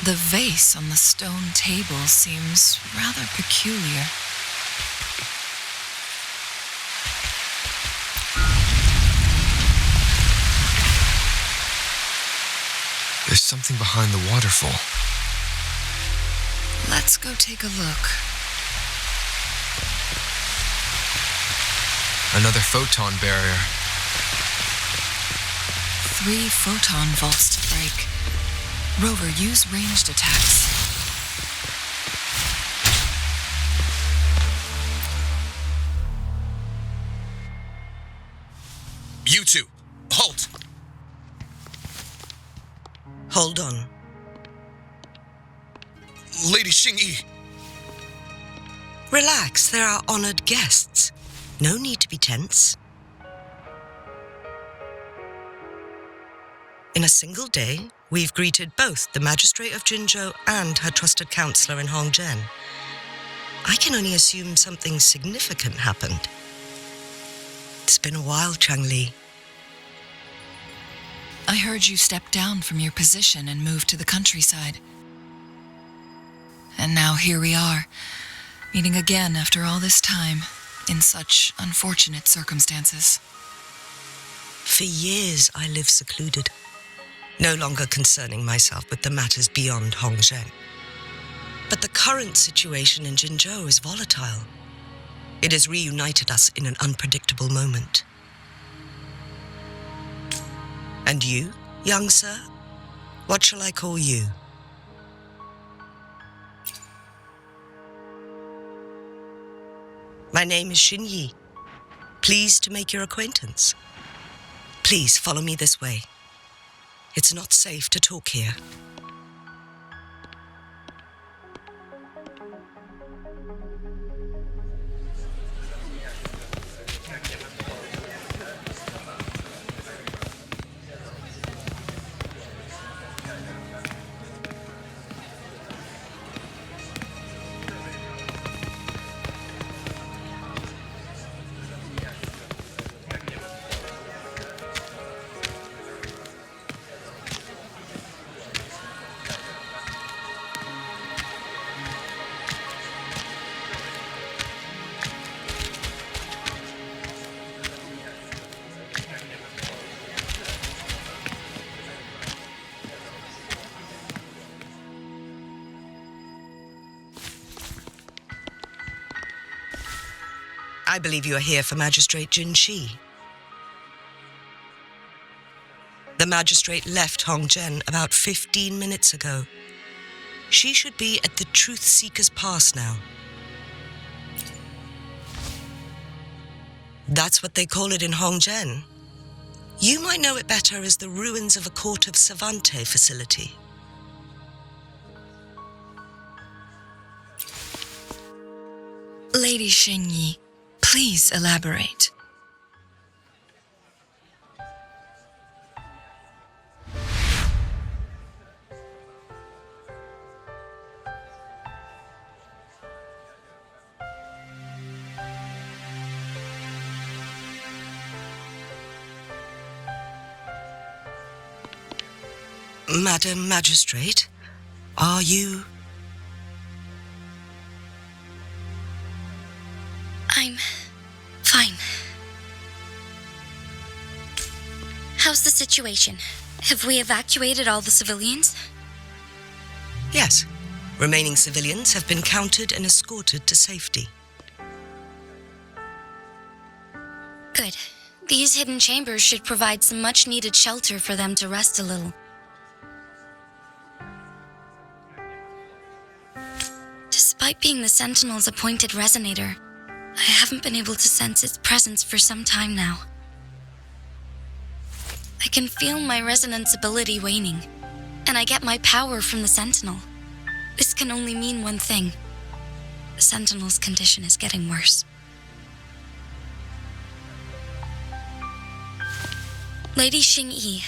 The vase on the stone table seems rather peculiar. There's something behind the waterfall. Let's go take a look. Another photon barrier. 3 photon vaults to break. Rover, use ranged attacks. You two, halt! Hold on. Lady Xingyi. Relax, there are honored guests. No need to be tense. In a single day, we've greeted both the Magistrate of Jinzhou and her trusted counselor in Hongzhen. I can only assume something significant happened. It's been a while, ChangLi. I heard you stepped down from your position and moved to the countryside. And now here we are, meeting again after all this time, in such unfortunate circumstances. For years, I lived secluded, no longer concerning myself with the matters beyond Hongzhen. But the current situation in Jinzhou is volatile. It has reunited us in an unpredictable moment. And you, young sir? What shall I call you? My name is Xinyi. Pleased to make your acquaintance. Please follow me this way. It's not safe to talk here. I believe you are here for Magistrate Jinshi. The magistrate left Hongzhen about 15 minutes ago. She should be at the Truth Seeker's Pass now. That's what they call it in Hongzhen. You might know it better as the ruins of a Court of Cervante facility. Lady Xingyi, please elaborate. Madam Magistrate, are you... I'm fine. How's the situation? Have we evacuated all the civilians? Yes. Remaining civilians have been counted and escorted to safety. Good. These hidden chambers should provide some much-needed shelter for them to rest a little. Despite being the Sentinel's appointed resonator, I haven't been able to sense its presence for some time now. I can feel my resonance ability waning, and I get my power from the Sentinel. This can only mean one thing. The Sentinel's condition is getting worse. Lady Xingyi,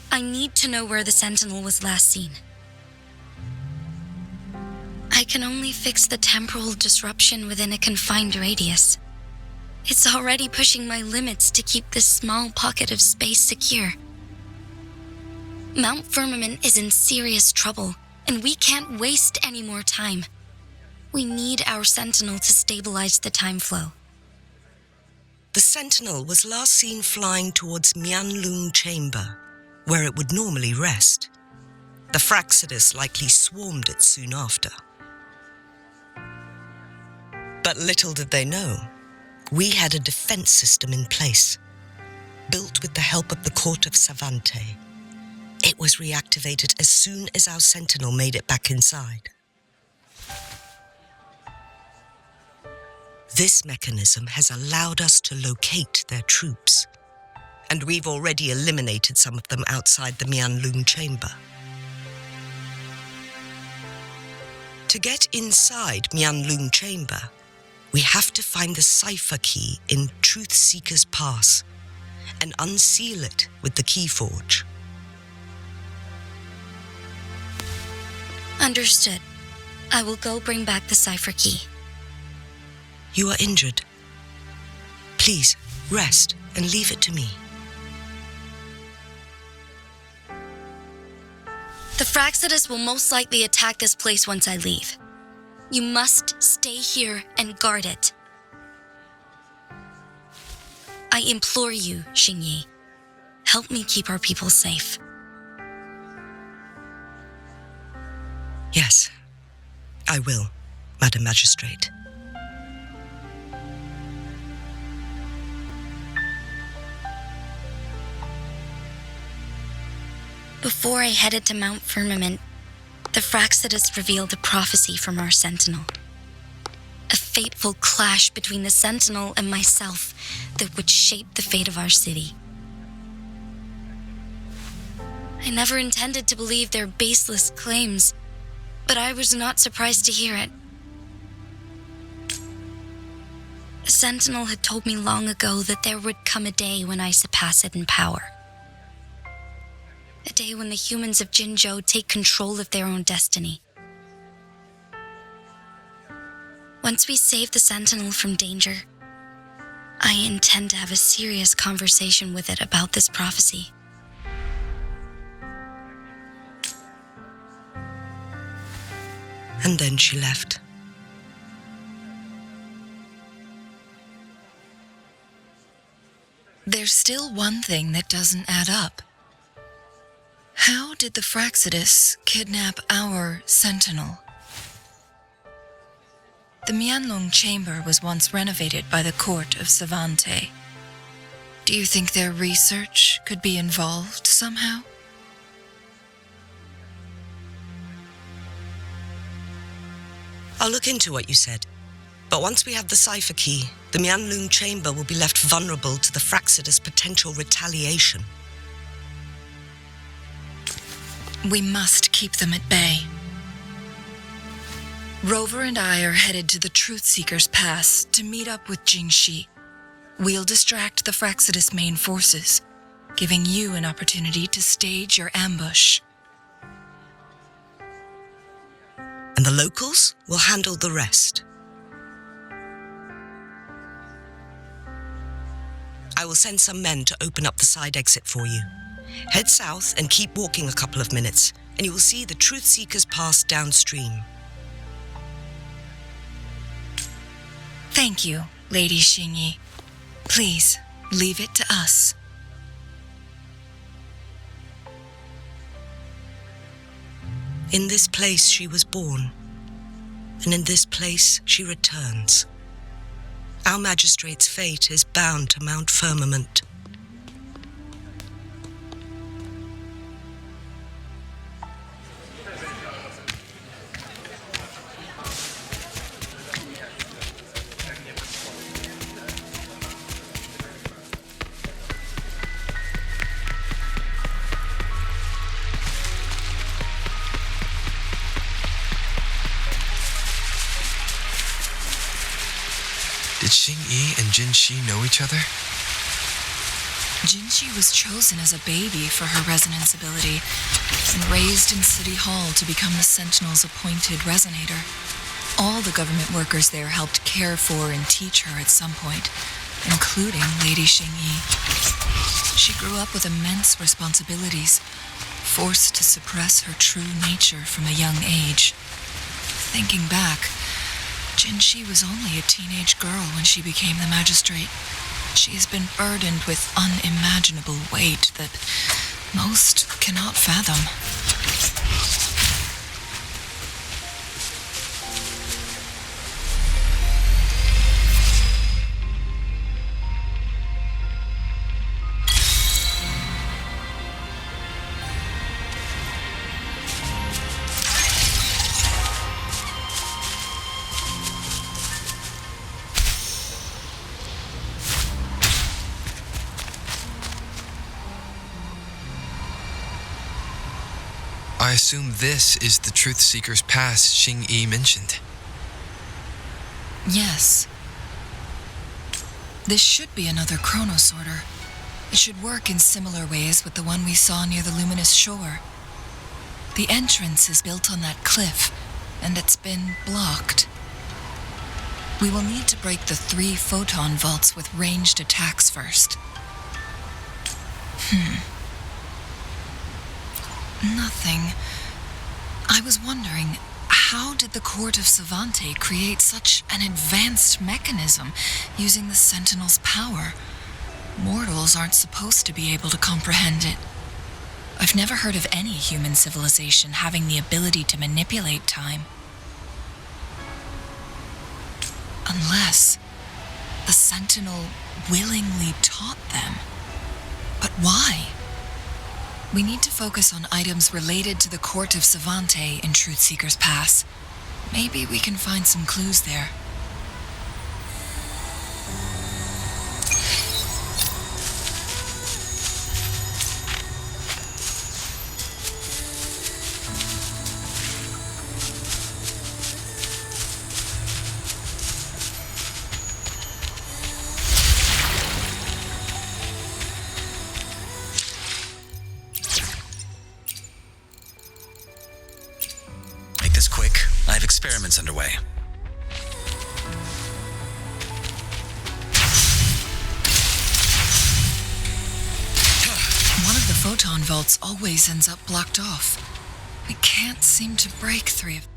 I need to know where the Sentinel was last seen. I can only fix the temporal disruption within a confined radius. It's already pushing my limits to keep this small pocket of space secure. Mount Firmament is in serious trouble, and we can't waste any more time. We need our Sentinel to stabilize the time flow. The Sentinel was last seen flying towards Huanglong chamber, where it would normally rest. The Fraxidus likely swarmed it soon after. But little did they know, we had a defense system in place, built with the help of the court of Savante. It was reactivated as soon as our Sentinel made it back inside. This mechanism has allowed us to locate their troops, and we've already eliminated some of them outside the Huanglong chamber. To get inside Huanglong chamber, we have to find the cipher key in Truth Seeker's Pass and unseal it with the Keyforge. Understood. I will go bring back the cipher key. You are injured. Please, rest and leave it to me. The Fraxidus will most likely attack this place once I leave. You must stay here and guard it. I implore you, Xingyi. Help me keep our people safe. Yes, I will, Madam Magistrate. Before I headed to Mount Firmament, the Fraxidus revealed a prophecy from our Sentinel. A fateful clash between the Sentinel and myself that would shape the fate of our city. I never intended to believe their baseless claims, but I was not surprised to hear it. The Sentinel had told me long ago that there would come a day when I surpass it in power. A day when the humans of Jinzhou take control of their own destiny. Once we save the Sentinel from danger, I intend to have a serious conversation with it about this prophecy. And then she left. There's still one thing that doesn't add up. How did the Fraxidus kidnap our Sentinel? The Huanglong chamber was once renovated by the court of Savante. Do you think their research could be involved somehow? I'll look into what you said. But once we have the cipher key, the Huanglong chamber will be left vulnerable to the Fraxidus' potential retaliation. We must keep them at bay. Rover and I are headed to the Truth Seeker's Pass to meet up with jinshi. We'll distract the Fraxidus' main forces, giving you an opportunity to stage your ambush. And the locals will handle the rest. I will send some men to open up the side exit for you. Head south and keep walking a couple of minutes, and you will see the Truth Seeker's Pass downstream. Thank you, Lady Xingyi. Please, leave it to us. In this place she was born, and in this place she returns. Our magistrate's fate is bound to Mount Firmament. Did Xing-Yi and Jinshi know each other? Jinshi was chosen as a baby for her resonance ability and raised in City Hall to become the Sentinel's appointed resonator. All the government workers there helped care for and teach her at some point, including Lady Xing-Yi. She grew up with immense responsibilities, forced to suppress her true nature from a young age. Thinking back, Jinshi was only a teenage girl when she became the magistrate. She has been burdened with unimaginable weight that most cannot fathom. I assume this is the Truth Seeker's Pass Xing-Yi mentioned. Yes. This should be another chronosorter. It should work in similar ways with the one we saw near the luminous shore. The entrance is built on that cliff, and it's been blocked. We will need to break the 3 photon vaults with ranged attacks first. Nothing. I was wondering, how did the Court of Savante create such an advanced mechanism using the Sentinel's power? Mortals aren't supposed to be able to comprehend it. I've never heard of any human civilization having the ability to manipulate time. Unless the Sentinel willingly taught them. But why? We need to focus on items related to the Court of Savante in Truth Seeker's Pass. Maybe we can find some clues there. Experiments underway. One of the photon vaults always ends up blocked off. We can't seem to break 3 of them.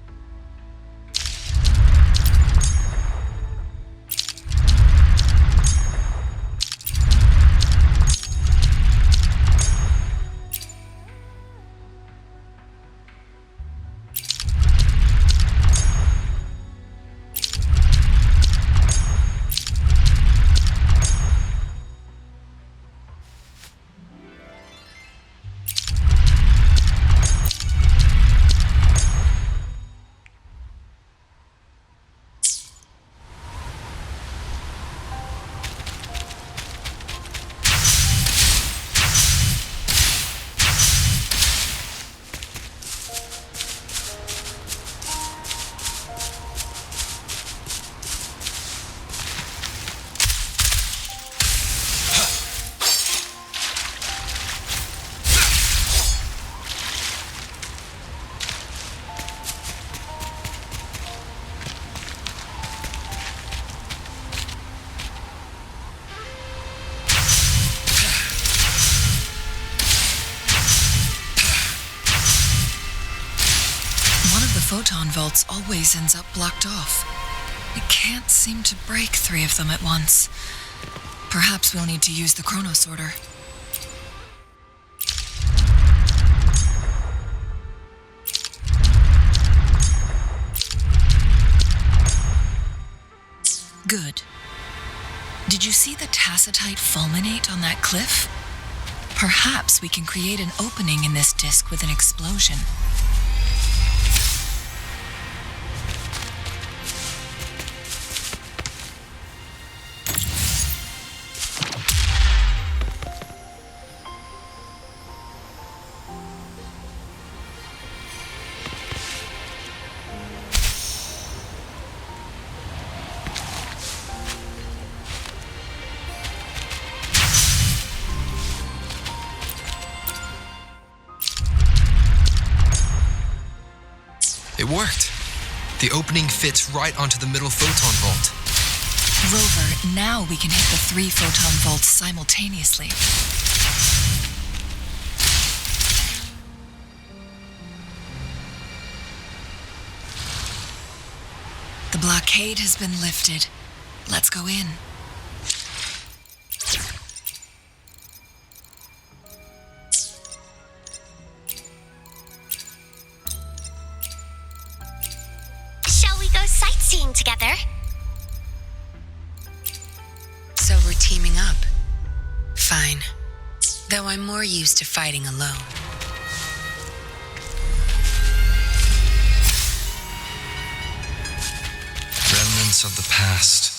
Photon vaults always ends up blocked off. We can't seem to break 3 of them at once. Perhaps we'll need to use the chronosorter. Good. Did you see the tacitite fulminate on that cliff? Perhaps we can create an opening in this disk with an explosion. The opening fits right onto the middle photon vault. Rover, now we can hit the 3 photon vaults simultaneously. The blockade has been lifted. Let's go in. Shall we go sightseeing together? So we're teaming up. Fine. Though I'm more used to fighting alone. Remnants of the past.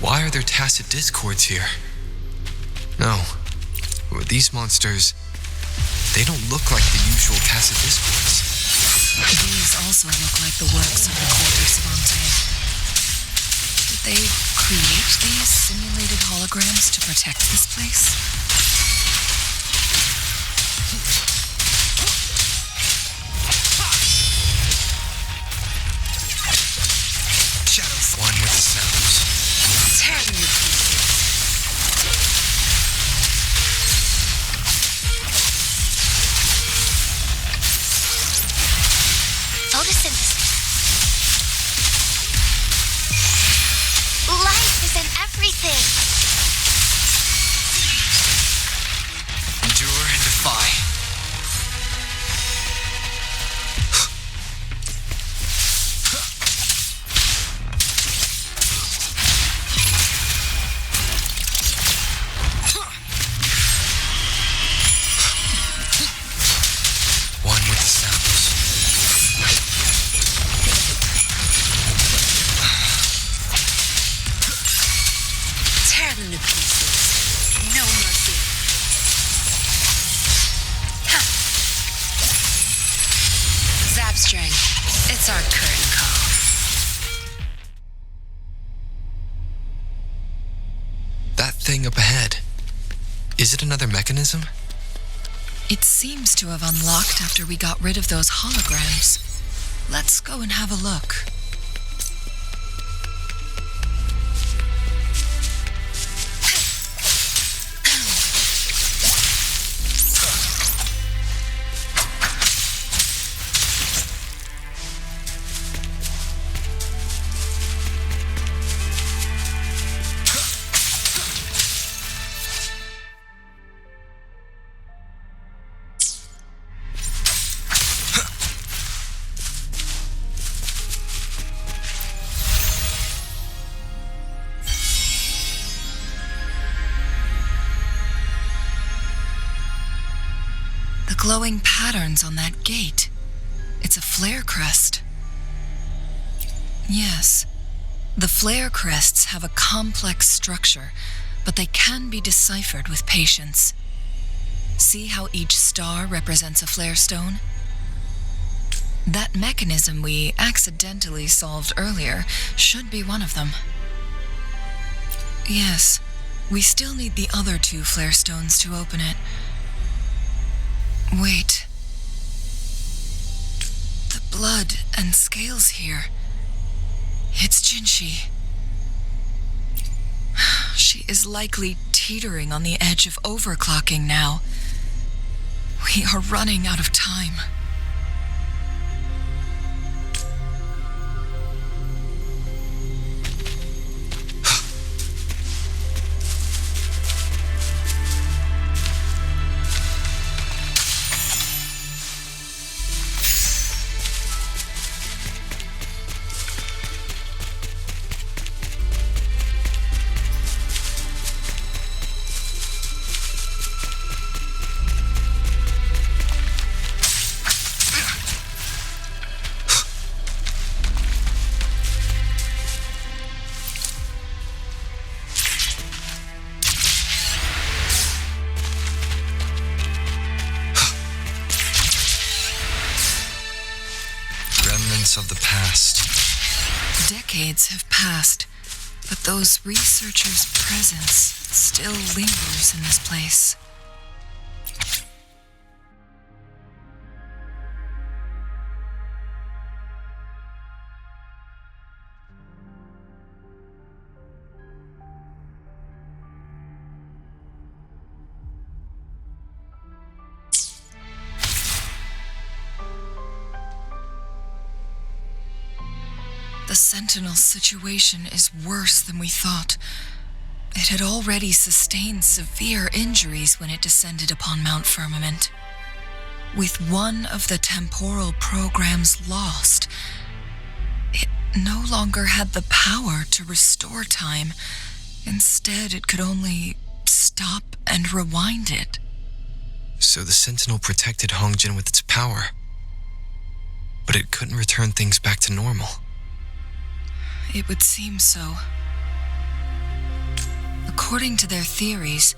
Why are there tacit discords here? No. These monsters, they don't look like the usual tacit discords. These also look like the works of the court of Savante. Did they create these simulated holograms to protect this place? Shadow one with the sounds. Tear them to pieces. Photosynthesis. Life is in everything. Endure and defy. One with the sounds. Tear them to pieces. No mercy. Ha! Zapstring. It's our curtain call. That thing up ahead. Is it another mechanism? It seems to have unlocked after we got rid of those holograms. Let's go and have a look. The glowing patterns on that gate. It's a flare crest. Yes, the flare crests have a complex structure, but they can be deciphered with patience. See how each star represents a flare stone? That mechanism we accidentally solved earlier should be one of them. Yes, we still need the other 2 flare stones to open it. Wait. The blood and scales here. It's Jinshi. She is likely teetering on the edge of overclocking now. We are running out of time. remnants of the past. Decades have passed, but those researchers' presence still lingers in this place. The Sentinel's situation is worse than we thought. It had already sustained severe injuries when it descended upon Mount Firmament. With one of the temporal programs lost, it no longer had the power to restore time. Instead, it could only stop and rewind it. So the Sentinel protected Hongjin with its power, but it couldn't return things back to normal. It would seem so. According to their theories,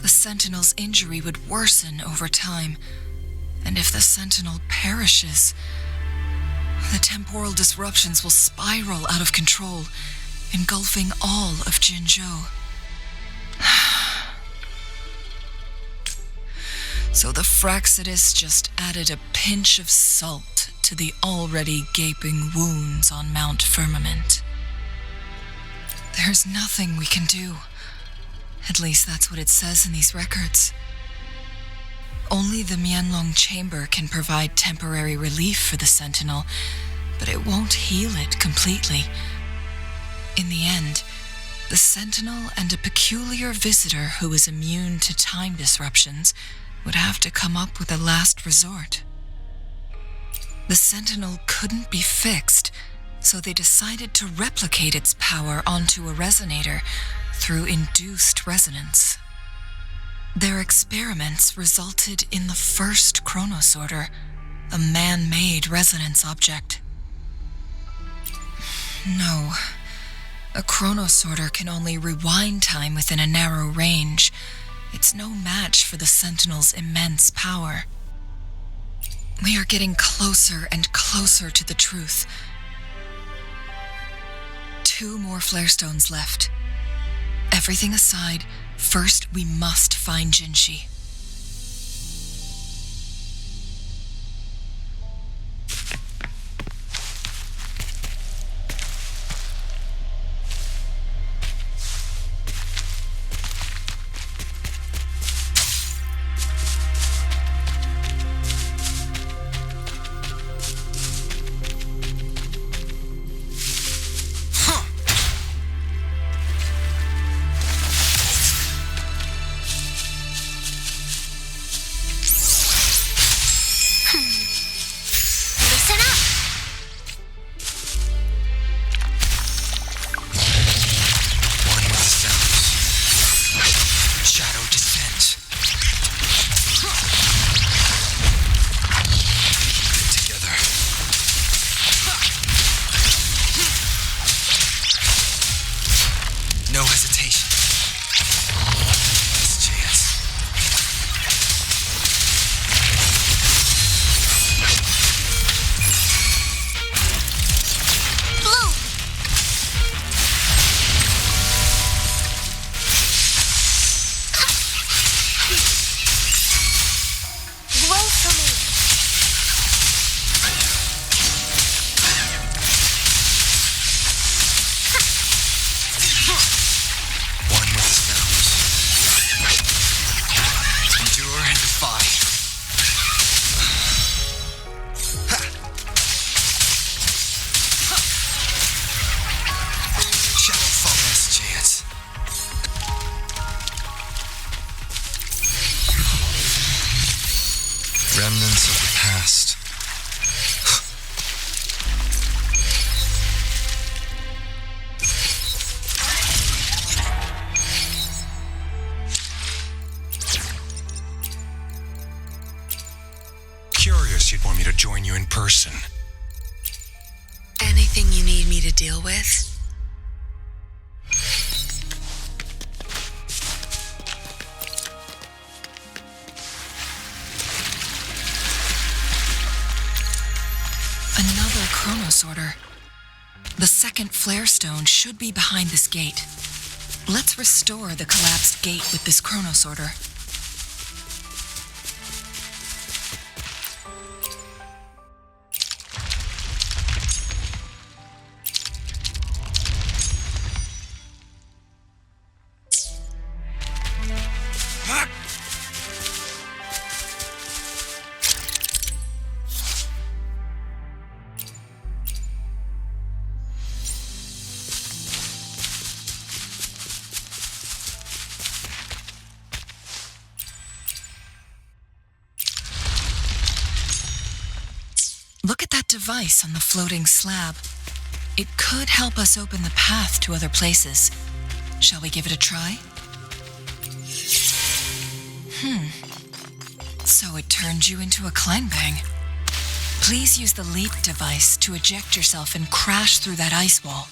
the Sentinel's injury would worsen over time, and if the Sentinel perishes, the temporal disruptions will spiral out of control, engulfing all of Jinzhou. So the Fraxidus just added a pinch of salt to the already gaping wounds on Mount Firmament. There's nothing we can do. At least that's what it says in these records. Only the Huanglong chamber can provide temporary relief for the Sentinel, but it won't heal it completely. In the end, the Sentinel and a peculiar visitor who is immune to time disruptions would have to come up with a last resort. The Sentinel couldn't be fixed, so they decided to replicate its power onto a resonator through induced resonance. Their experiments resulted in the first chronosorter, a man-made resonance object. No, a chronosorter can only rewind time within a narrow range. It's no match for the Sentinel's immense power. We are getting closer and closer to the truth. 2 more flare stones left. Everything aside, first we must find Jinshi. Remnants of the past. Curious you'd want me to join you in person. Anything you need me to deal with? Sorter. The second flare stone should be behind this gate. Let's restore the collapsed gate with this Chrono Sorter. Look at that device on the floating slab. It could help us open the path to other places. Shall we give it a try? So it turned you into a Kleinbang. Please use the leap device to eject yourself and crash through that ice wall.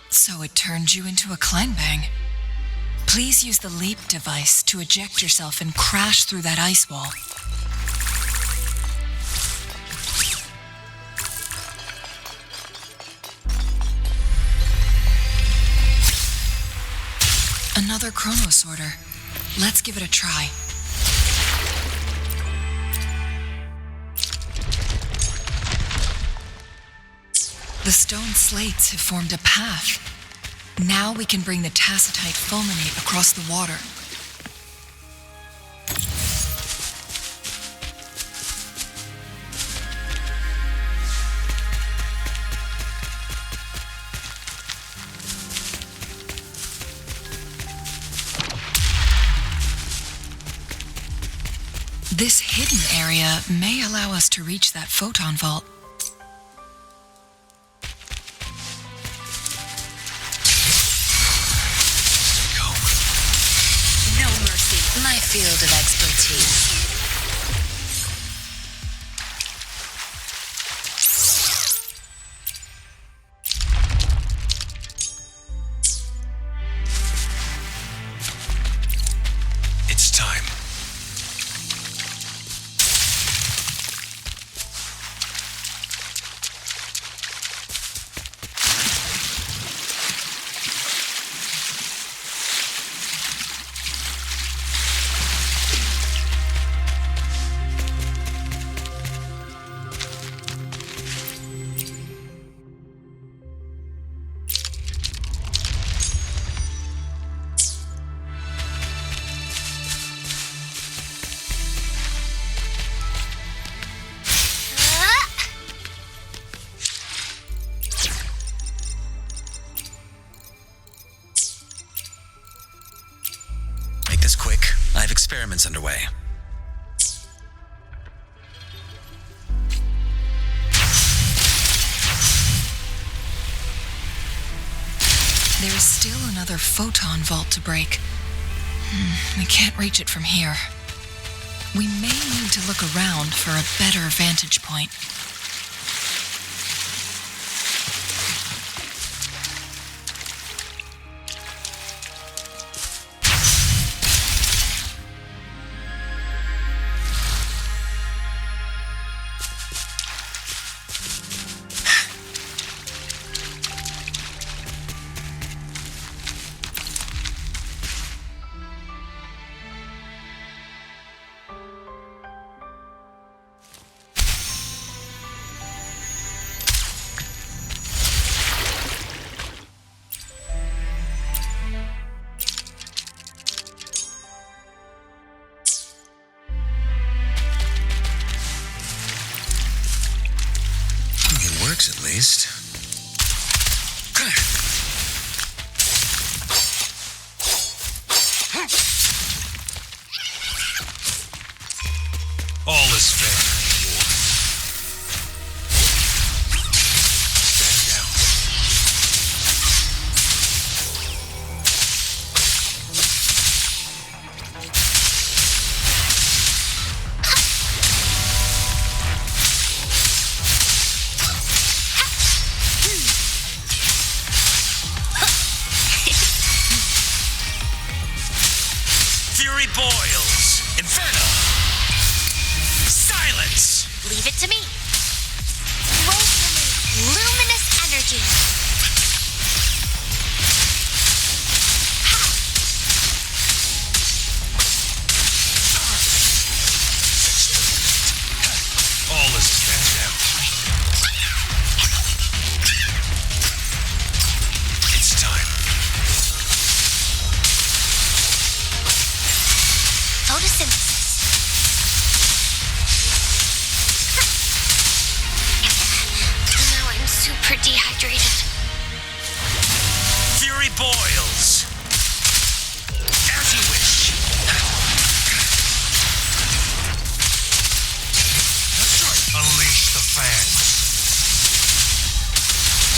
So it turned you into a Kleinbang. Please use the leap device to eject yourself and crash through that ice wall. Another Chrono Sorter. Let's give it a try. The stone slates have formed a path. Now we can bring the tacitite fulminate across the water. This hidden area may allow us to reach that photon vault. My field of expertise. It's time. Experiments underway. There is still another photon vault to break. We can't reach it from here. We may need to look around for a better vantage point. At least. All is fair in war. Stand down. Fury boils. Inferno. to me. Roll for me. Luminous energy. All is stand down. It's time. Photosynthesis. Now I'm super dehydrated. Fury boils. As you wish. Unleash the fans.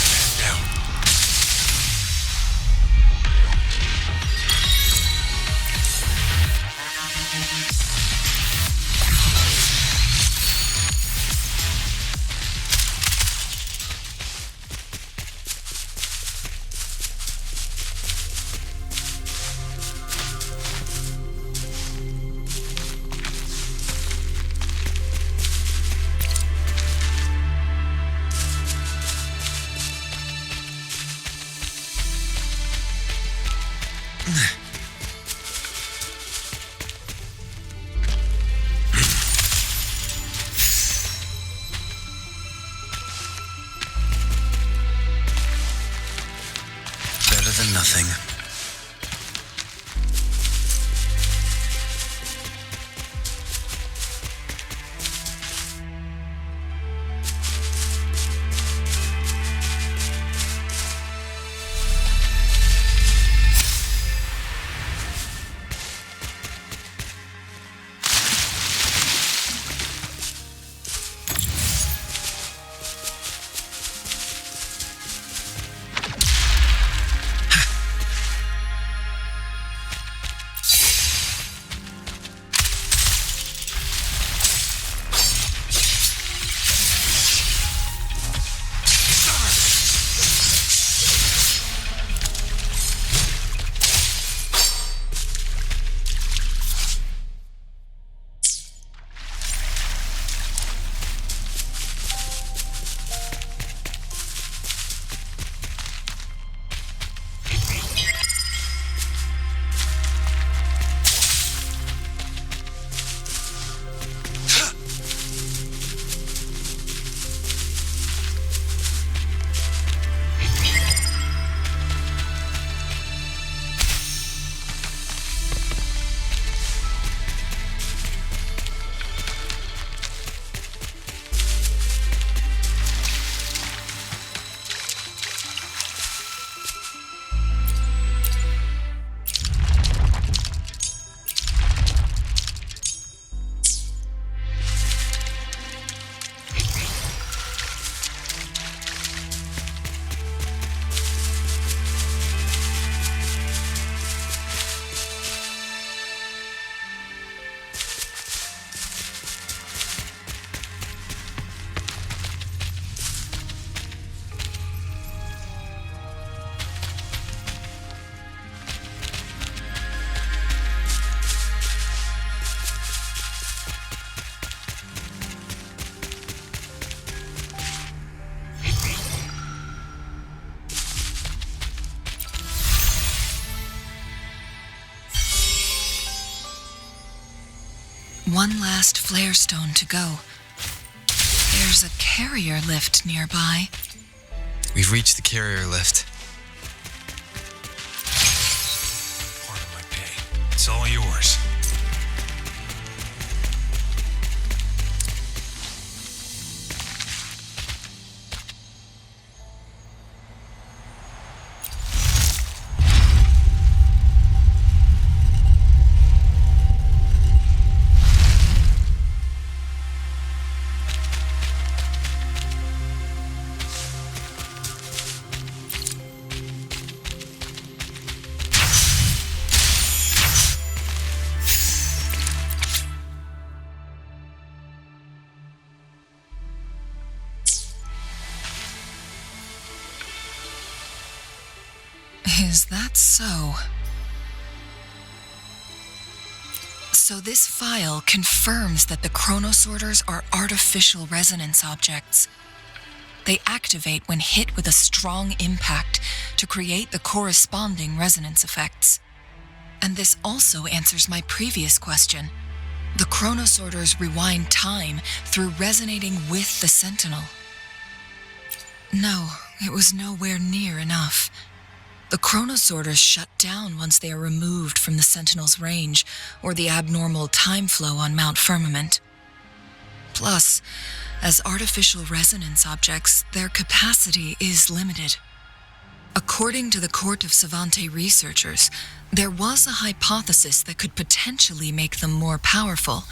Stand down. Better than nothing. One last flare stone to go. There's a carrier lift nearby. We've reached the carrier lift. Part of my pay. It's all yours. Is that so? So this file confirms that the chronosorters are artificial resonance objects. They activate when hit with a strong impact to create the corresponding resonance effects. And this also answers my previous question. The chronosorters rewind time through resonating with the Sentinel. No, it was nowhere near enough. The chronosorters shut down once they are removed from the Sentinel's range or the abnormal time flow on Mount Firmament. Plus, as artificial resonance objects, their capacity is limited. According to the Court of Savante researchers, there was a hypothesis that could potentially make them more powerful,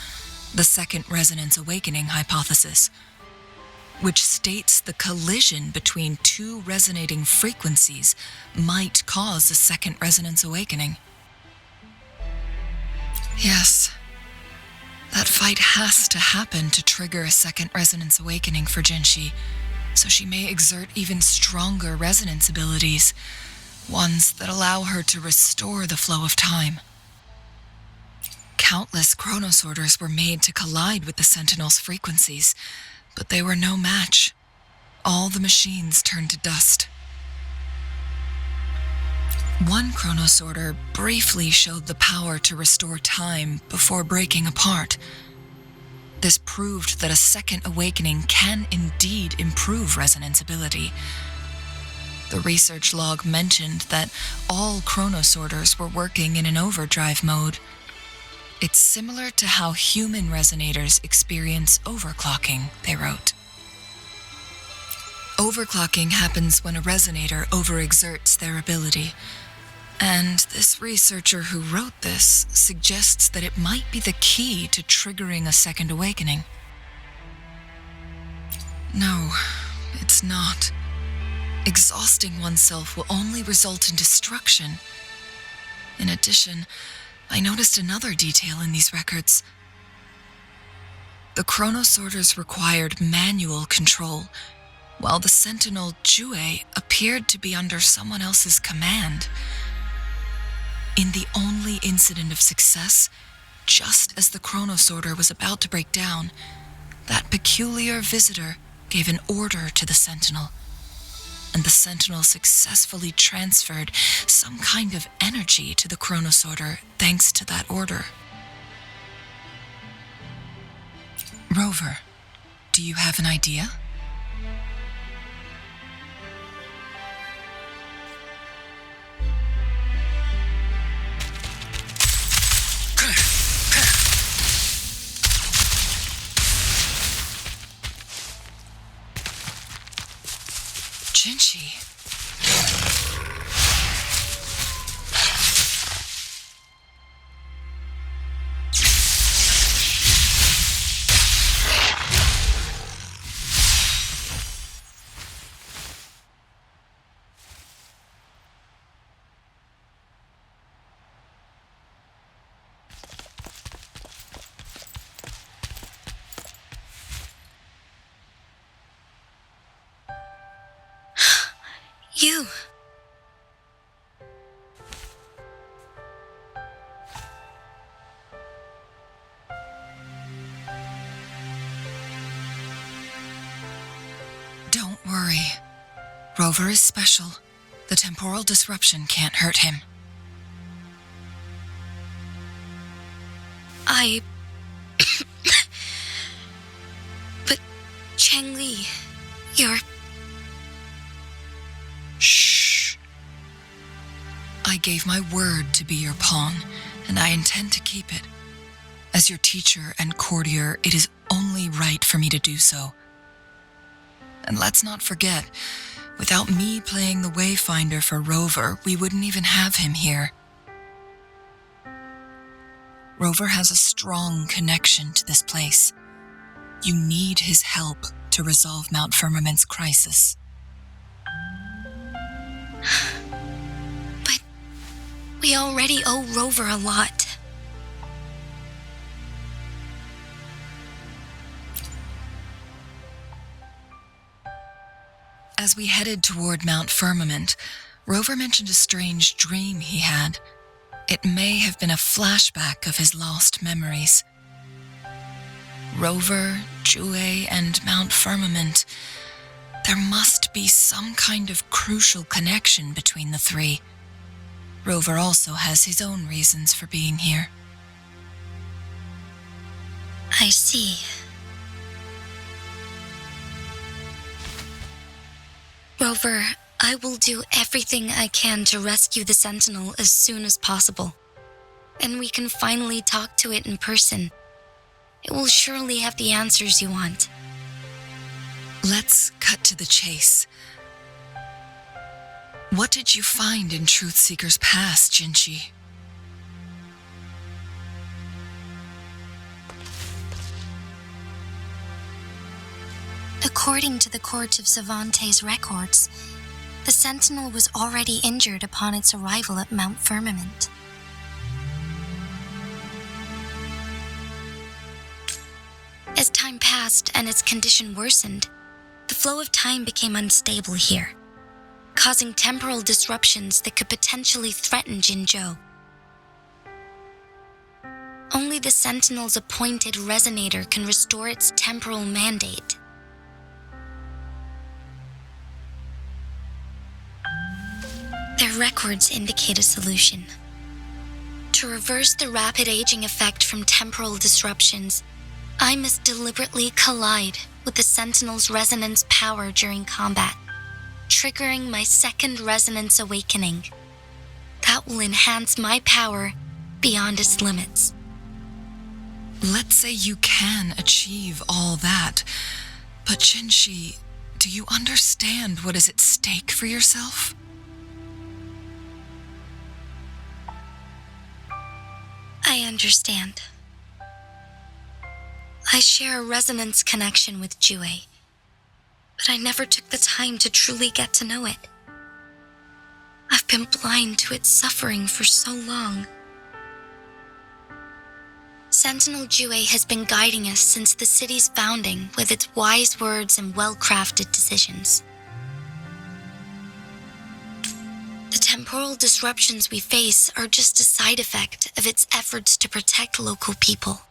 the Second Resonance Awakening hypothesis, which states the collision between two resonating frequencies might cause a second resonance awakening. Yes, that fight has to happen to trigger a second resonance awakening for Jinshi, so she may exert even stronger resonance abilities, ones that allow her to restore the flow of time. Countless chronosorters were made to collide with the Sentinel's frequencies, but they were no match. All the machines turned to dust. One chronosorter briefly showed the power to restore time before breaking apart. This proved that a second awakening can indeed improve resonance ability. The research log mentioned that all chronosorters were working in an overdrive mode. It's similar to how human resonators experience overclocking, they wrote. Overclocking happens when a resonator overexerts their ability. And this researcher who wrote this suggests that it might be the key to triggering a second awakening. No, it's not. Exhausting oneself will only result in destruction. In addition, I noticed another detail in these records. The chronosorters required manual control, while the Sentinel Jue appeared to be under someone else's command. In the only incident of success, just as the chronosorter was about to break down, that peculiar visitor gave an order to the Sentinel, and the Sentinel successfully transferred some kind of energy to the chronosorter thanks to that order. Rover, do you have an idea? Jinshi. You. Don't worry. Rover is special. The temporal disruption can't hurt him. But ChangLi, you're... Shh. I gave my word to be your pawn, and I intend to keep it. As your teacher and courtier, it is only right for me to do so. And let's not forget, without me playing the Wayfinder for Rover, we wouldn't even have him here. Rover has a strong connection to this place. You need his help to resolve Mount Firmament's crisis. But we already owe Rover a lot. As we headed toward Mount Firmament, Rover mentioned a strange dream he had. It may have been a flashback of his lost memories. Rover, Jue, and Mount Firmament. There must be some kind of crucial connection between the three. Rover also has his own reasons for being here. I see. Rover, I will do everything I can to rescue the Sentinel as soon as possible. And we can finally talk to it in person. It will surely have the answers you want. Let's cut to the chase. What did you find in Truthseeker's past, Jinshi? According to the Court of Savante's records, the Sentinel was already injured upon its arrival at Mount Firmament. As time passed and its condition worsened, the flow of time became unstable here, causing temporal disruptions that could potentially threaten Jinzhou. Only the Sentinel's appointed resonator can restore its temporal mandate. Their records indicate a solution. To reverse the rapid aging effect from temporal disruptions, I must deliberately collide with the Sentinel's resonance power during combat, triggering my second resonance awakening. That will enhance my power beyond its limits. Let's say you can achieve all that, but Jinshi, do you understand what is at stake for yourself? I understand. I share a resonance connection with Jue, but I never took the time to truly get to know it. I've been blind to its suffering for so long. Sentinel Jue has been guiding us since the city's founding with its wise words and well-crafted decisions. The temporal disruptions we face are just a side effect of its efforts to protect local people.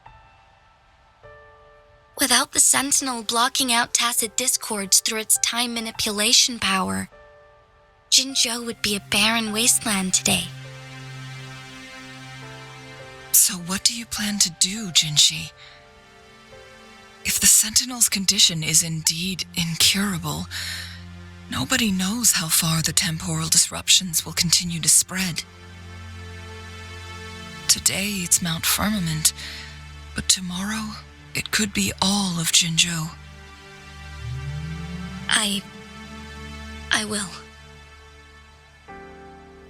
Without the Sentinel blocking out tacit discords through its time manipulation power, Jinzhou would be a barren wasteland today. So what do you plan to do, Jinshi? If the Sentinel's condition is indeed incurable, nobody knows how far the temporal disruptions will continue to spread. Today it's Mount Firmament, but tomorrow it could be all of Jinzhou. I will.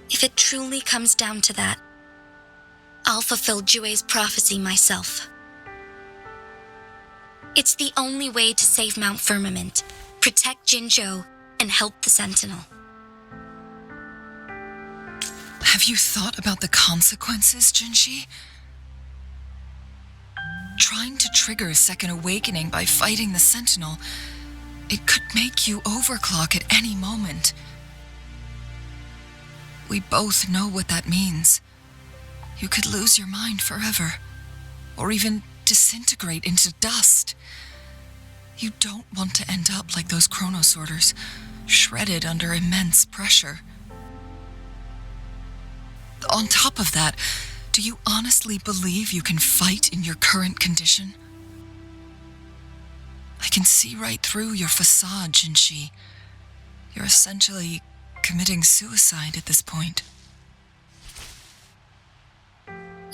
If it truly comes down to that, I'll fulfill Jue's prophecy myself. It's the only way to save Mount Firmament, protect Jinzhou, and help the Sentinel. Have you thought about the consequences, Jinshi? Trying to trigger a second awakening by fighting the Sentinel, it could make you overclock at any moment. We both know what that means. You could lose your mind forever, or even disintegrate into dust. You don't want to end up like those chronosorters, shredded under immense pressure. On top of that, do you honestly believe you can fight in your current condition? I can see right through your facade, Jinshi. You're essentially committing suicide at this point.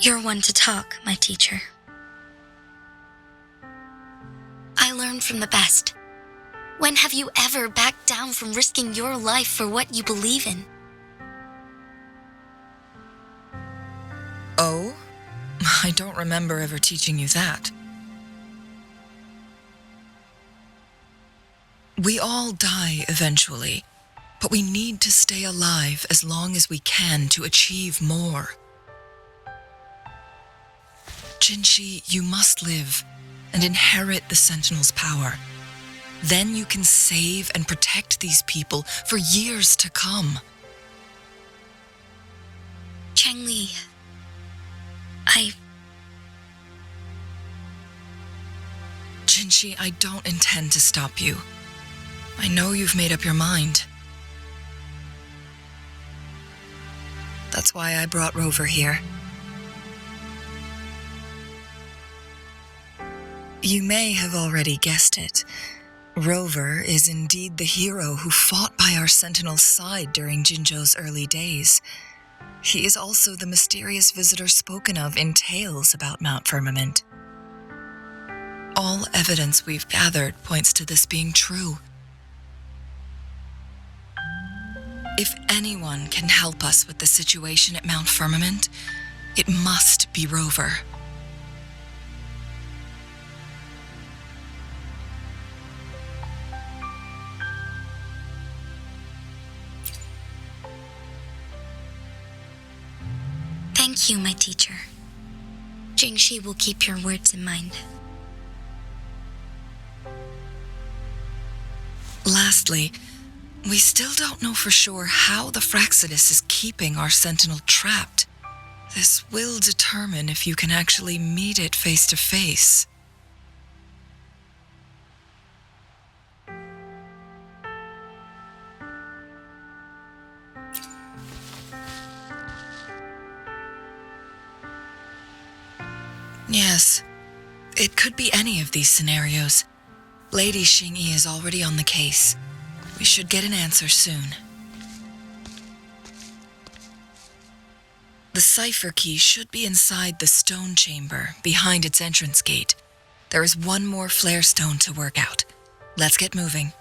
You're one to talk, my teacher. I learn from the best. When have you ever backed down from risking your life for what you believe in? Oh? I don't remember ever teaching you that. We all die eventually, but we need to stay alive as long as we can to achieve more. Jinshi, you must live and inherit the Sentinel's power. Then you can save and protect these people for years to come. ChangLi, Jinshi, I don't intend to stop you. I know you've made up your mind. That's why I brought Rover here. You may have already guessed it. Rover is indeed the hero who fought by our Sentinel's side during Jinzhou's early days. He is also the mysterious visitor spoken of in tales about Mount Firmament. All evidence we've gathered points to this being true. If anyone can help us with the situation at Mount Firmament, it must be Rover. Thank you, my teacher. Jinshi will keep your words in mind. Lastly, we still don't know for sure how the Fraxidus is keeping our Sentinel trapped. This will determine if you can actually meet it face to face. Yes, it could be any of these scenarios. Lady Xingyi is already on the case. We should get an answer soon. The cipher key should be inside the stone chamber, behind its entrance gate. There is one more flare stone to work out. Let's get moving.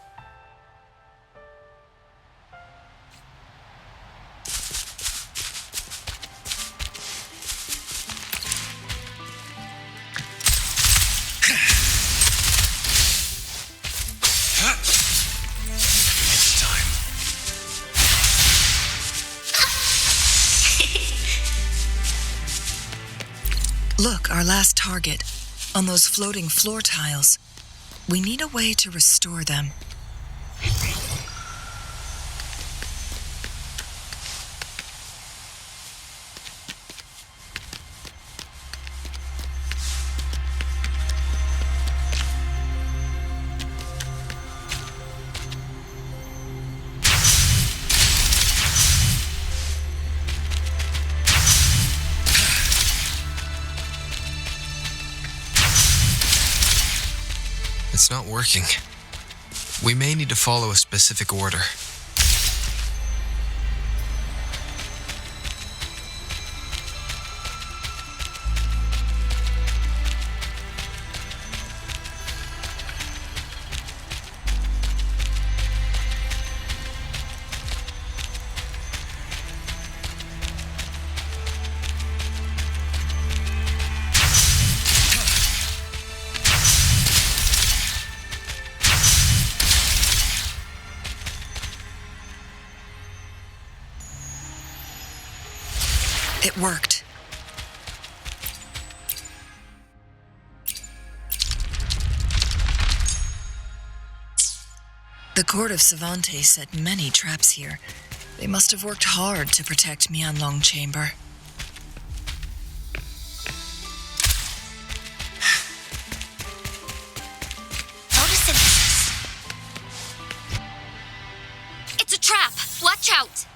Look, our last target, on those floating floor tiles. We need a way to restore them. It's not working. We may need to follow a specific order. It worked. The Court of Savantes set many traps here. They must have worked hard to protect Huanglong Chamber. Photosynthesis. It's a trap! Watch out!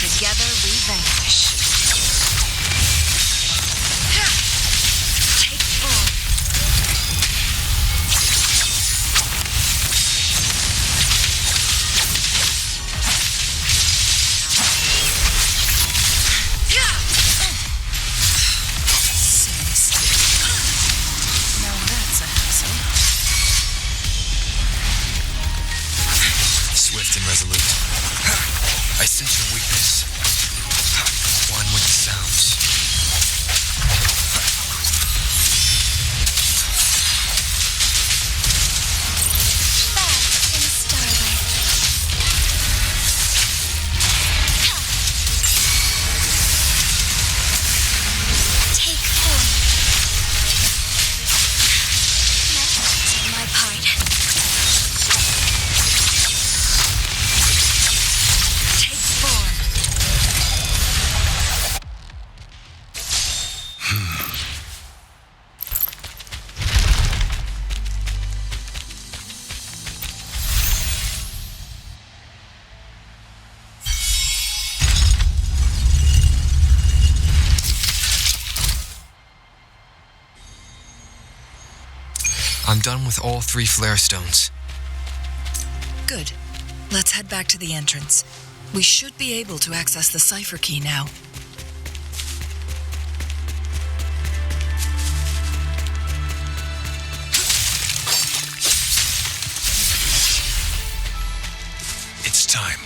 Together we vanquish. Take full. Now that's a hassle. Swift and resolute. I sense your weakness. One with the sounds. Fast and starlight. Take form. I'm done with all 3 flare stones. Good. Let's head back to the entrance. We should be able to access the cipher key now. It's time.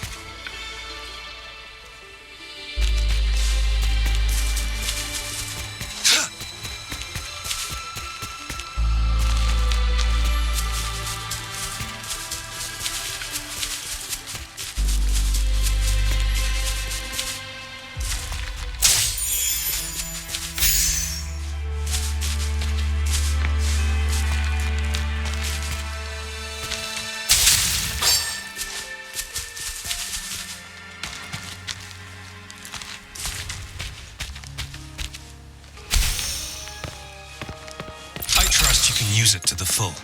Use it to the full.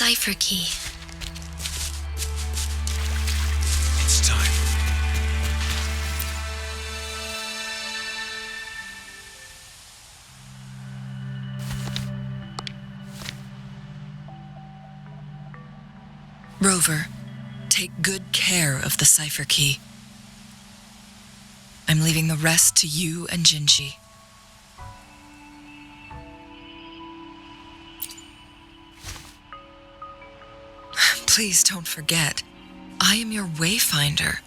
cipher key. It's time. Rover, take good care of the cipher key. I'm leaving the rest to you and Jinshi. Please don't forget, I am your wayfinder.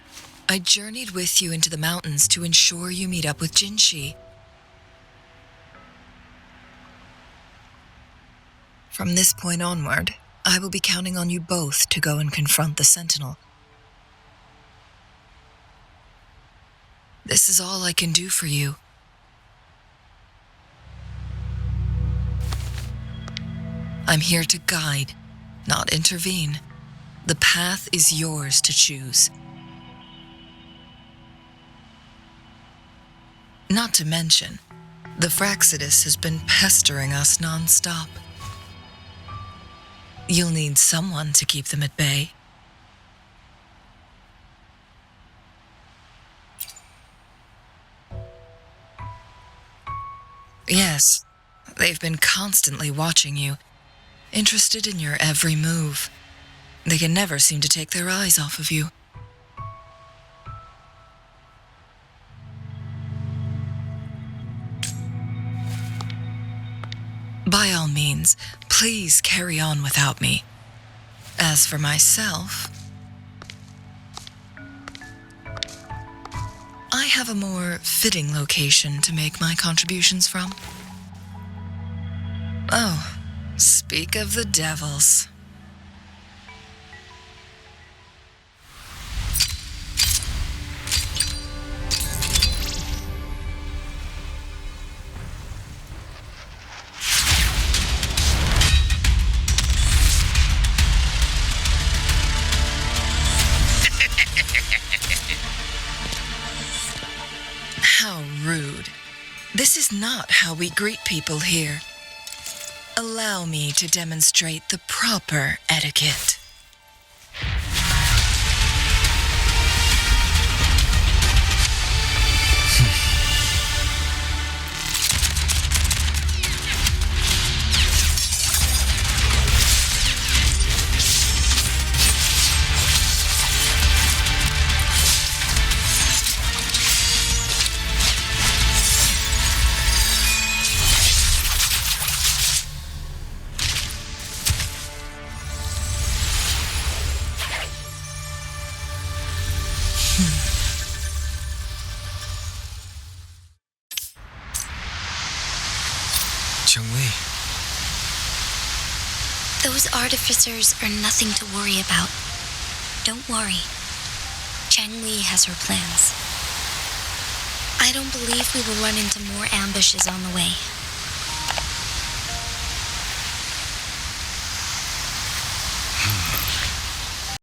I journeyed with you into the mountains to ensure you meet up with Jinshi. From this point onward, I will be counting on you both to go and confront the Sentinel. This is all I can do for you. I'm here to guide, not intervene. The path is yours to choose. Not to mention, the Fraxidus has been pestering us non-stop. You'll need someone to keep them at bay. Yes, they've been constantly watching you, interested in your every move. They can never seem to take their eyes off of you. By all means, please carry on without me. As for myself, I have a more fitting location to make my contributions from. Oh, speak of the devils. How rude. This is not how we greet people here. Allow me to demonstrate the proper etiquette. ChangLi. Those artificers are nothing to worry about. Don't worry. ChangLi has her plans. I don't believe we will run into more ambushes on the way.